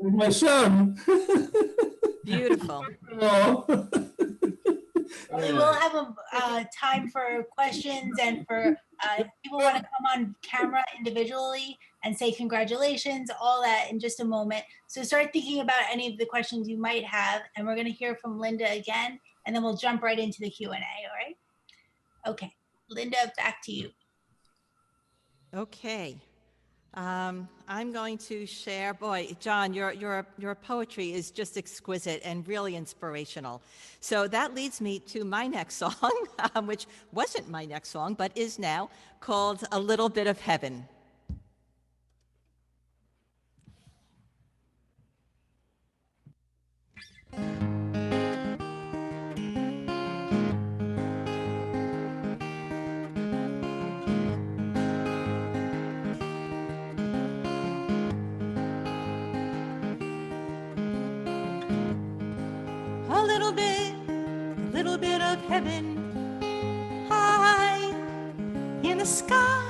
My son. Beautiful. Oh. We will have a time for questions and for if people want to come on camera individually and say congratulations, all that in just a moment. So start thinking about any of the questions you might have, and we're going to hear from Linda again, and then we'll jump right into the Q&A, all right? Okay, Linda, back to you. Okay. I'm going to share, boy, John, your poetry is just exquisite and really inspirational. So that leads me to my next song, which wasn't my next song, but is now, called A Little Bit of Heaven. A little bit of heaven high in the sky.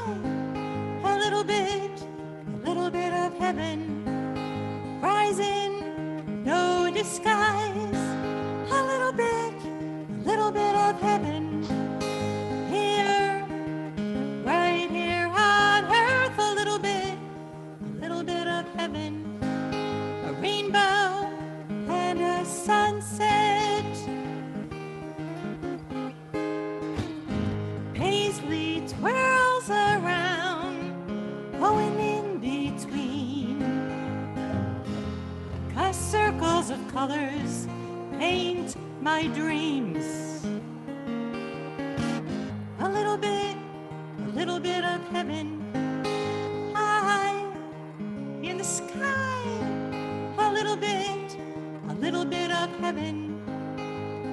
A little bit of heaven rising, no disguise. A little bit of heaven here, right here on earth. A little bit of heaven, a rainbow and a sunset. Paisley twirls around, going in between. 'Cause circles of colors paint my dreams. A little bit of heaven high in the sky. A little bit of heaven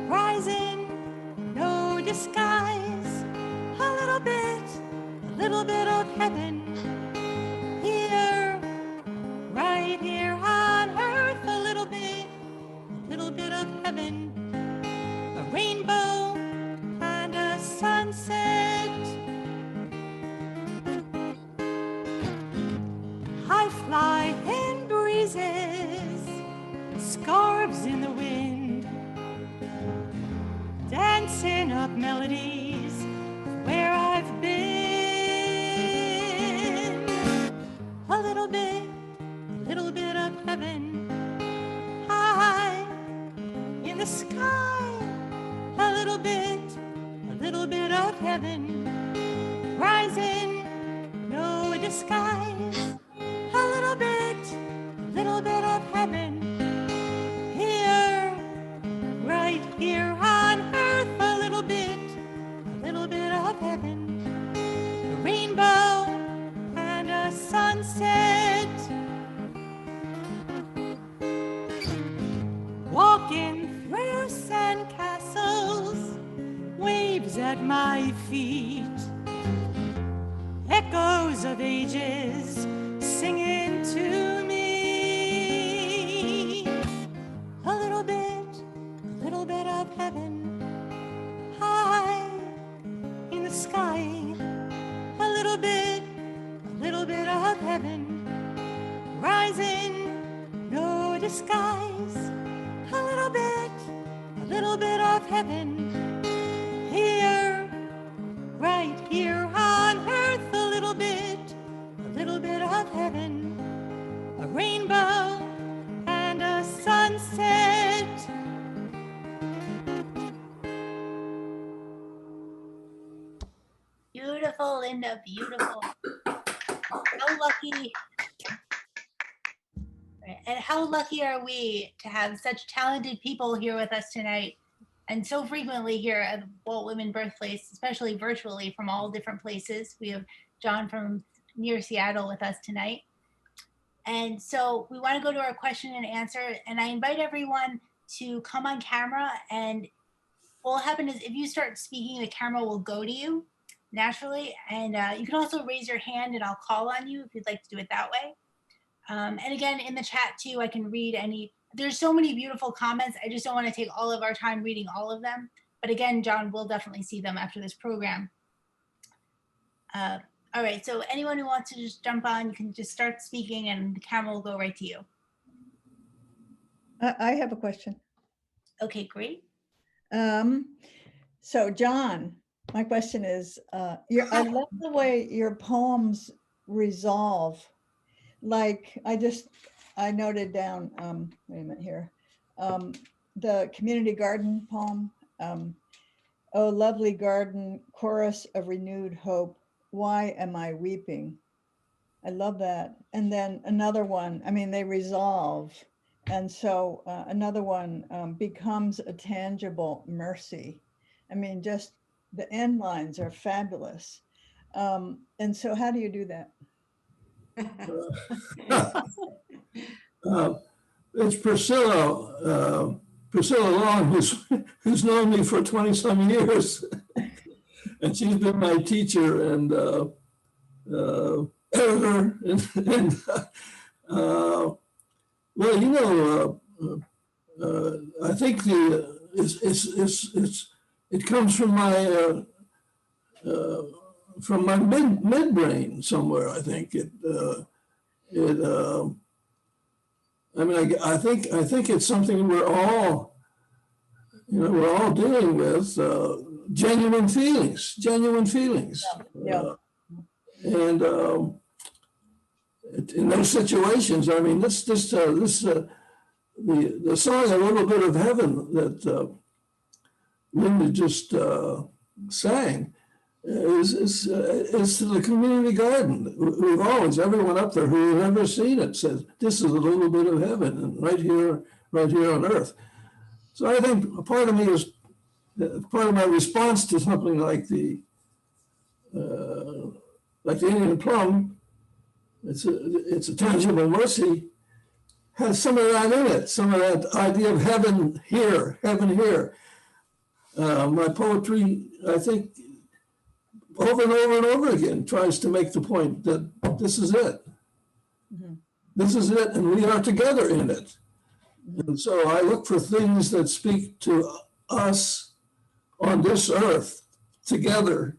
rising, no disguise. A little bit of heaven here, right here on earth. A little bit of heaven, a rainbow and a sunset. I fly in breezes, scarves in the wind, dancing up melodies where I've been. A little bit of heaven high in the sky. A little bit of heaven rising, no disguise. A little bit of heaven here, right here on earth. A little bit of heaven, a rainbow and a sunset. and castles, waves at my feet, echoes of ages singing to me. A little bit of heaven high in the sky. A little bit of heaven rising, no disguise. A little bit of heaven here, right here on earth. A little bit of heaven, a rainbow and a sunset. Beautiful, Linda, beautiful. How lucky. And how lucky are we to have such talented people here with us tonight, and so frequently here at Walt Whitman Birthplace, especially virtually from all different places. We have John from near Seattle with us tonight. And so we want to go to our question and answer, and I invite everyone to come on camera, and what will happen is if you start speaking, the camera will go to you naturally, and you can also raise your hand and I'll call on you if you'd like to do it that way. And again, in the chat too, I can read any, there's so many beautiful comments. I just don't want to take all of our time reading all of them. But again, John will definitely see them after this program. All right, so anyone who wants to just jump on, you can just start speaking and the camera will go right to you. I have a question. Okay, great. So John, my question is, I love the way your poems resolve. Like I noted down, wait a minute here, the community garden poem, oh, lovely garden, chorus of renewed hope, why am I weeping? I love that. And then another one, I mean, they resolve. And so another one becomes a tangible mercy. I mean, just the end lines are fabulous. And so how do you do that? It's Priscilla Long, who's known me for 20 some years. And she's been my teacher and editor. Well, you know, I think it comes from my midbrain somewhere. I think I mean, I think it's something we're all dealing with. Genuine feelings. Yeah. And in those situations, I mean, the song "A Little Bit of Heaven" that Linda just sang is to the community garden. We've always, everyone up there who has ever seen it says, this is a little bit of heaven, and right here on earth. So I think part of my response to something like the Indian plum, it's a tangible mercy, has some of that in it, some of that idea of heaven here. My poetry, I think, over and over and over again, tries to make the point that this is it. Mm-hmm. This is it, and we are together in it. And so I look for things that speak to us on this earth together.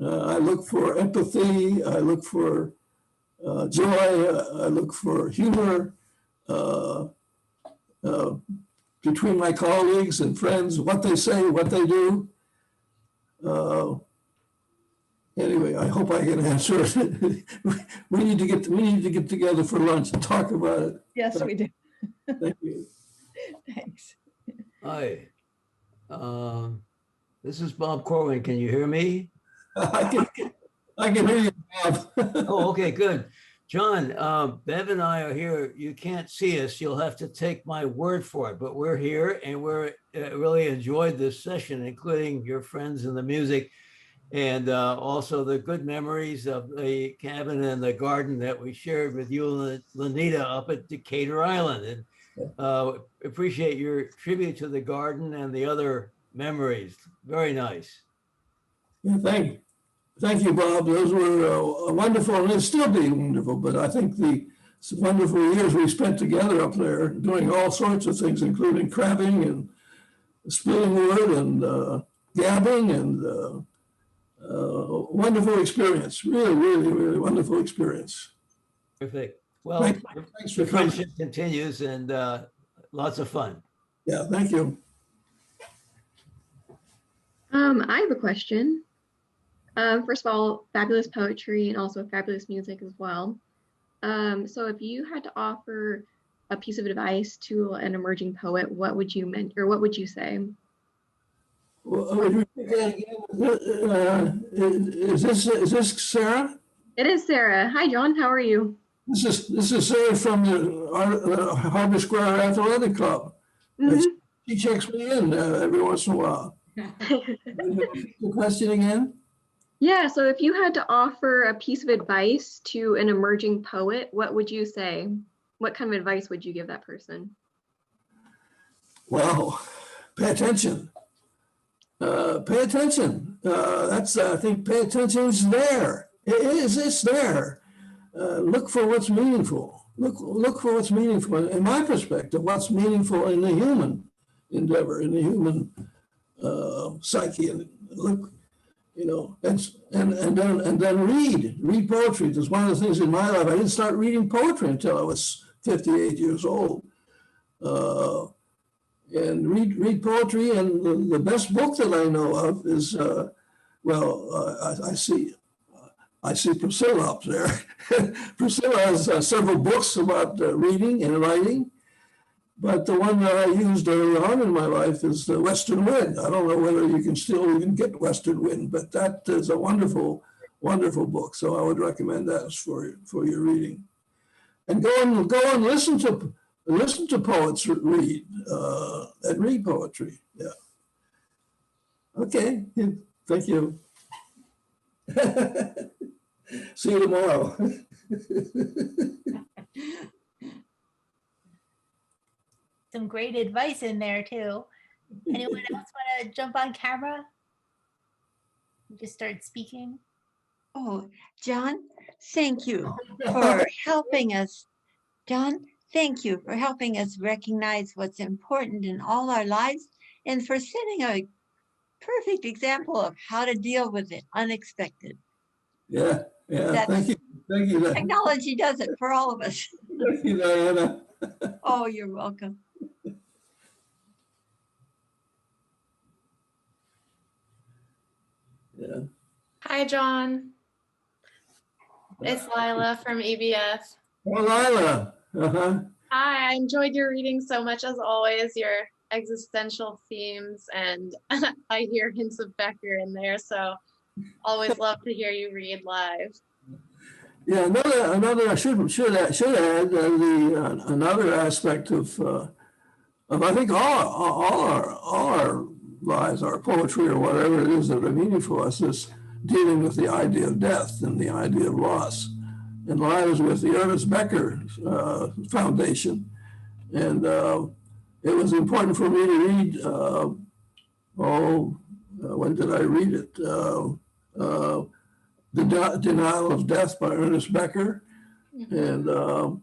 I look for empathy. I look for joy. I look for humor between my colleagues and friends, what they say, what they do. Anyway, I hope I can answer it. we need to get together for lunch and talk about it. Yes, we do. Thank you. Thanks. Hi, this is Bob Corwin. Can you hear me? I can hear you, Bob. Oh, okay, good. John, Bev and I are here. You can't see us. You'll have to take my word for it, but we're here and we're really enjoyed this session, including your friends and the music, and also the good memories of the cabin and the garden that we shared with you and Lanita up at Decatur Island. And Appreciate your tribute to the garden and the other memories. Very nice. Yeah, thank you, Bob. Those were wonderful, and they'll still be wonderful. But I think the wonderful years we spent together up there doing all sorts of things, including crabbing and splitting wood and gabbing and wonderful experience. Really, really, really wonderful experience. Perfect. Well, Thanks for the coming. friendship continues and lots of fun. Yeah, thank you. I have a question. First of all, fabulous poetry and also fabulous music as well. So if you had to offer a piece of advice to an emerging poet, what would you what would you say? Well, would you repeat that again? Is this Sarah? It is Sarah. Hi, John. How are you? This is Sarah from the Harbor Square Athletic Club. Mhm. She checks me in every once in a while. The question again? Yeah, so if you had to offer a piece of advice to an emerging poet, what would you say? What kind of advice would you give that person? Well, pay attention. Pay attention. I think pay attention is there. It's there. Look for what's meaningful. Look for what's meaningful. In my perspective, what's meaningful in the human endeavor, in the human psyche. And look, and then read poetry. That's one of the things in my life. I didn't start reading poetry until I was 58 years old. And read poetry. And the best book that I know of is, I see Priscilla up there. Priscilla has several books about reading and writing. But the one that I used early on in my life is the Western Wind. I don't know whether you can still even get Western Wind, but that is a wonderful, wonderful book. So I would recommend that for your reading. And go and listen to poets read and read poetry. Yeah. Okay. Thank you. See you tomorrow. Some great advice in there too. Anyone else want to jump on camera? Just start speaking. Oh, John, thank you for helping us. John, thank you for helping us recognize what's important in all our lives and for setting a perfect example of how to deal with the unexpected. Yeah, thank you. Technology does it for all of us. Thank you, Diana. Oh, you're welcome. Yeah. Hi, John. It's Lila from EBF. Oh, Lila. Uh-huh. Hi, I enjoyed your reading so much as always, your existential themes, and I hear hints of Becker in there, so always love to hear you read live. Yeah, another I should add another aspect of I think all our lives, our poetry or whatever it is that are meaningful for us is dealing with the idea of death and the idea of loss. And I was with the Ernest Becker Foundation, and it was important for me to read. When did I read it? The Denial of Death by Ernest Becker, and the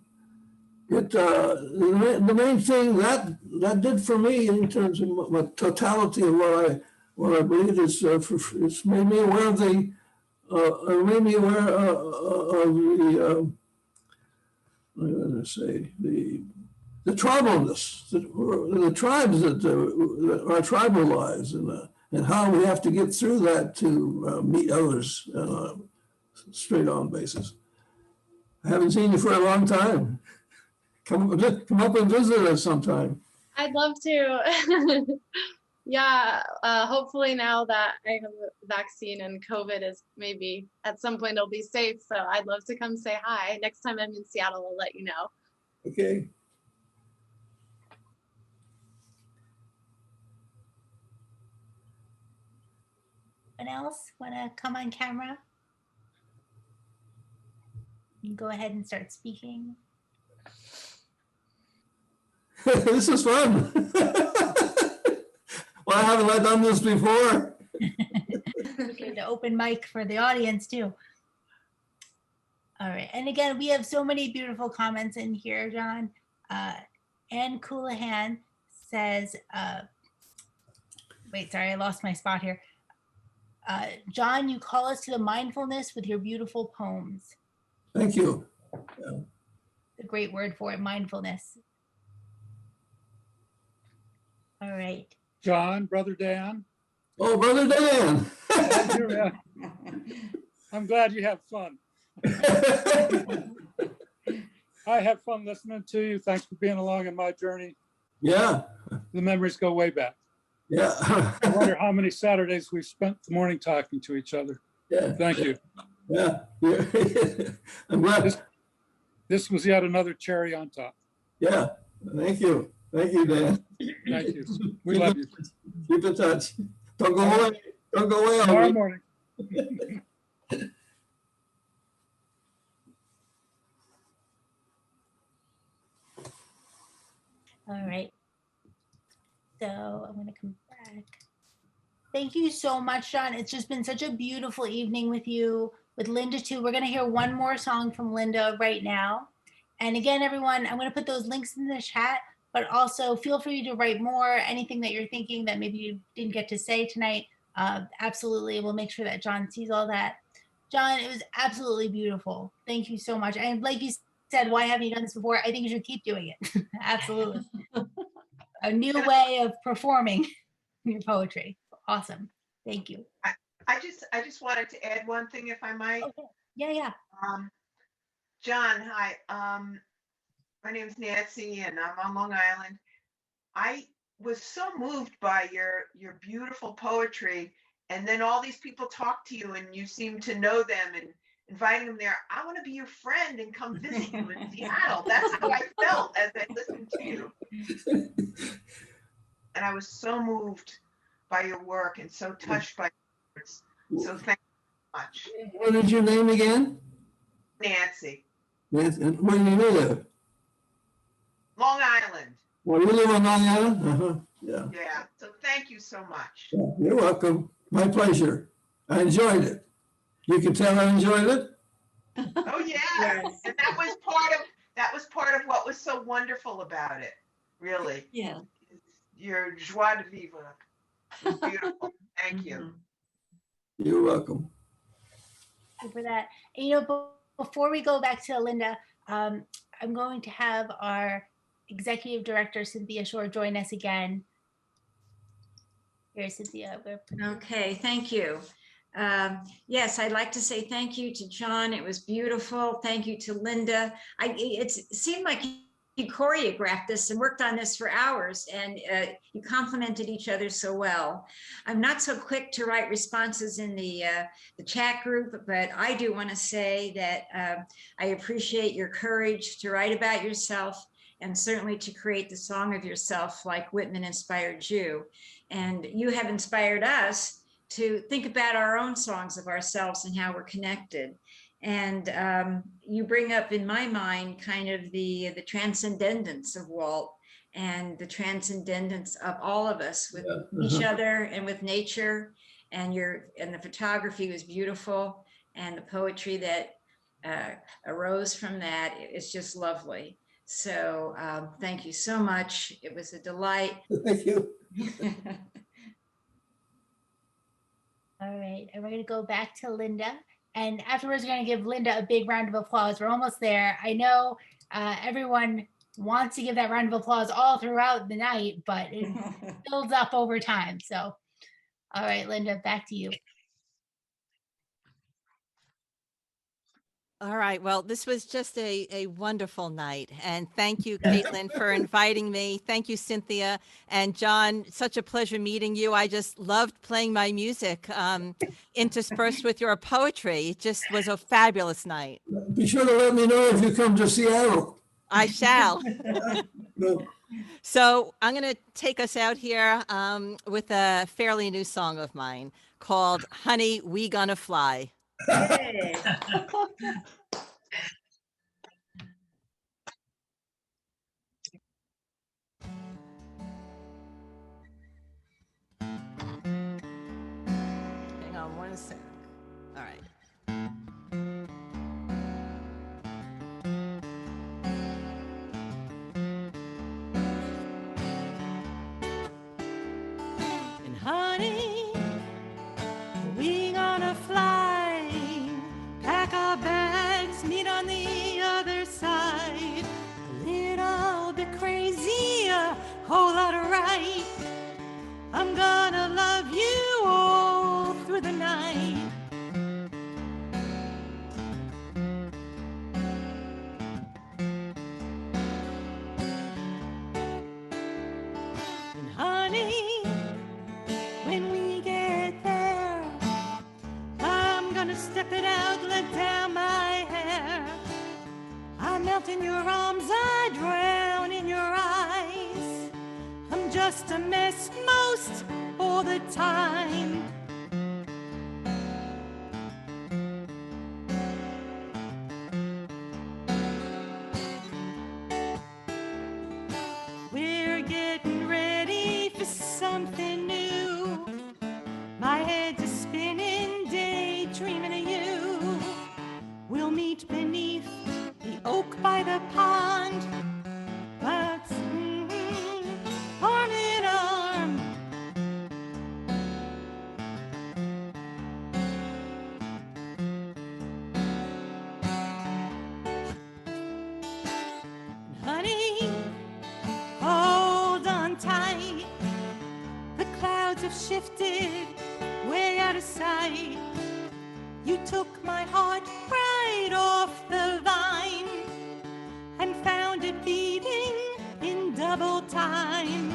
main thing that did for me in terms of my totality of what I believe is it's made me aware of the the tribalness, the tribes that our tribal lives, and how we have to get through that to meet others on a straight on basis. I haven't seen you for a long time. Come up and visit us sometime. I'd love to. Yeah, hopefully now that I have a vaccine and COVID is maybe at some point it'll be safe. So I'd love to come say hi. Next time I'm in Seattle, I'll let you know. Okay. Anyone else want to come on camera? You can go ahead and start speaking. This is fun. Well, haven't I done this before? The open mic for the audience too. All right, and again, we have so many beautiful comments in here, John. Ann Coulahan says, wait, sorry, I lost my spot here. John, you call us to the mindfulness with your beautiful poems. Thank you. A great word for it, mindfulness. All right. John, Brother Dan. Oh, Brother Dan. I'm glad you have fun. I have fun listening to you. Thanks for being along in my journey. Yeah. The memories go way back. Yeah. I wonder how many Saturdays we've spent the morning talking to each other. Yeah. Thank you. Yeah. I'm glad. This was yet another cherry on top. Yeah. Thank you. Thank you, Dan. Thank you. We love you. Keep in touch. Don't go away. Don't go away. Tomorrow morning. All right. So I'm going to come back. Thank you so much, John. It's just been such a beautiful evening with you, with Linda too. We're going to hear one more song from Linda right now. And again, everyone, I'm going to put those links in the chat, but also feel free to write more, anything that you're thinking that maybe you didn't get to say tonight. Absolutely. We'll make sure that John sees all that. John, it was absolutely beautiful. Thank you so much. And like you said, why haven't you done this before? I think you should keep doing it. Absolutely. A new way of performing your poetry. Awesome. Thank you. I just wanted to add one thing, if I might. Okay. Yeah. John, hi. My name is Nancy, and I'm on Long Island. I was so moved by your beautiful poetry, and then all these people talk to you, and you seem to know them and inviting them there. I want to be your friend and come visit you in Seattle. That's how I felt as I listened to you. And I was so moved by your work and so touched by your words. So thank you so much. What is your name again? Nancy. Nancy. And where do you live? Long Island. Well, you live on Long Island? Uh-huh. Yeah. Yeah. So thank you so much. Yeah. You're welcome. My pleasure. I enjoyed it. You can tell I enjoyed it. Oh yeah. Yes. And that was part of what was so wonderful about it. Really. Yeah. Your joie de vivre. It was beautiful. Thank you. You're welcome. Thank you for that. And, you know, before we go back to Linda, I'm going to have our executive director, Cynthia Shore, join us again. Here, Cynthia. Okay, thank you. Yes, I'd like to say thank you to John. It was beautiful. Thank you to Linda. It seemed like you choreographed this and worked on this for hours, and you complimented each other so well. I'm not so quick to write responses in the chat group, but I do want to say that I appreciate your courage to write about yourself, and certainly to create the song of yourself like Whitman inspired you. And you have inspired us to think about our own songs of ourselves and how we're connected. And you bring up in my mind kind of the transcendence of Walt and the transcendence of all of us with each other and with nature. And the photography was beautiful, and the poetry that arose from that is just lovely. So thank you so much. It was a delight. Thank you. All right, and we're going to go back to Linda. And afterwards, we're going to give Linda a big round of applause. We're almost there. I know everyone wants to give that round of applause all throughout the night, but it builds up over time. So, all right, Linda, back to you. All right. Well, this was just a wonderful night. And thank you, Caitlin, for inviting me. Thank you, Cynthia. And John, such a pleasure meeting you. I just loved playing my music interspersed with your poetry. It just was a fabulous night. Be sure to let me know if you come to Seattle. I shall. So I'm going to take us out here with a fairly new song of mine called Honey, We Gonna Fly. Hey. a sec. All right. And honey, we gonna fly, pack our bags, meet on the other side. A little bit crazy, a whole lot of right. I'm gonna love you all through the night. And honey, when we get there, I'm gonna step it out, let down my hair. I melt in your arms, I drown in your eyes. I'm just a mess most all the time. We're getting ready for something new. My head's a spinning, daydreaming of you. We'll meet beneath the oak by the pond. That's arm in arm. Honey, hold on tight. The clouds have shifted way out of sight. You took my heart right off the vine and found it beating in double time.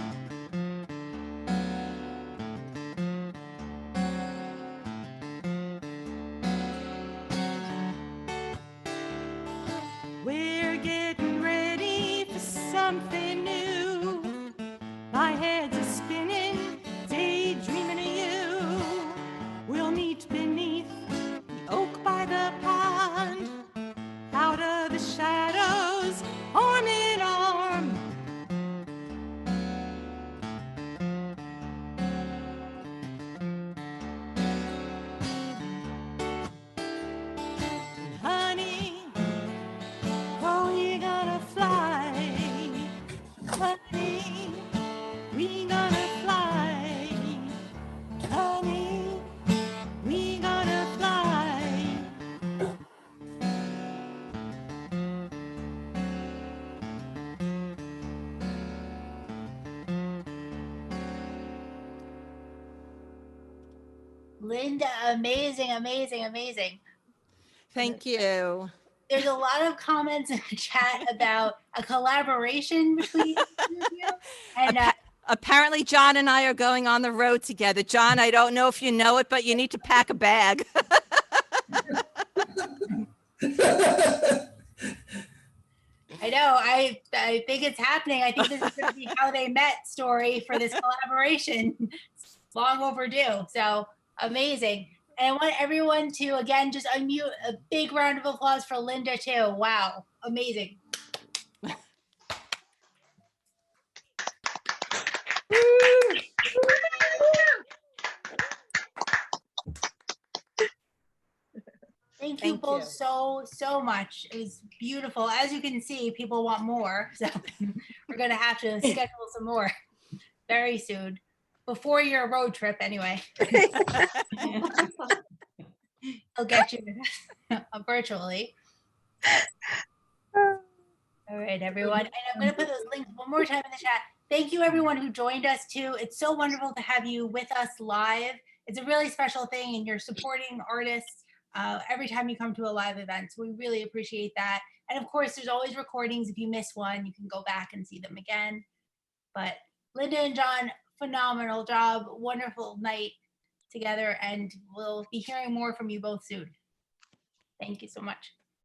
We're getting ready for something new. My head's a spinning, daydreaming of you. We'll meet beneath the oak by the pond, out of the shadows, arm in arm. And honey, oh, we're gonna fly. Honey, we gonna fly. Honey, we gonna fly. Linda, amazing, amazing, amazing. Thank you. There's a lot of comments in the chat about a collaboration between the two of you. And Apparently, John and I are going on the road together. John, I don't know if you know it, but you need to pack a bag. I know, I think it's happening. I think this is going to be how they met story for this collaboration. It's long overdue. So amazing. And I want everyone to, again, just unmute. A big round of applause for Linda too. Wow, amazing. Thank you both so much. It was beautiful. As you can see, people want more. So we're going to have to schedule some more very soon. Before your road trip, anyway. I'll get you virtually. All right, everyone. And I'm going to put those links one more time in the chat. Thank you, everyone who joined us, too. It's so wonderful to have you with us live. It's a really special thing, and you're supporting artists every time you come to a live event. So we really appreciate that. And, of course, there's always recordings. If you miss one, you can go back and see them again. But Linda and John, phenomenal job. Wonderful night together. And we'll be hearing more from you both soon. Thank you so much.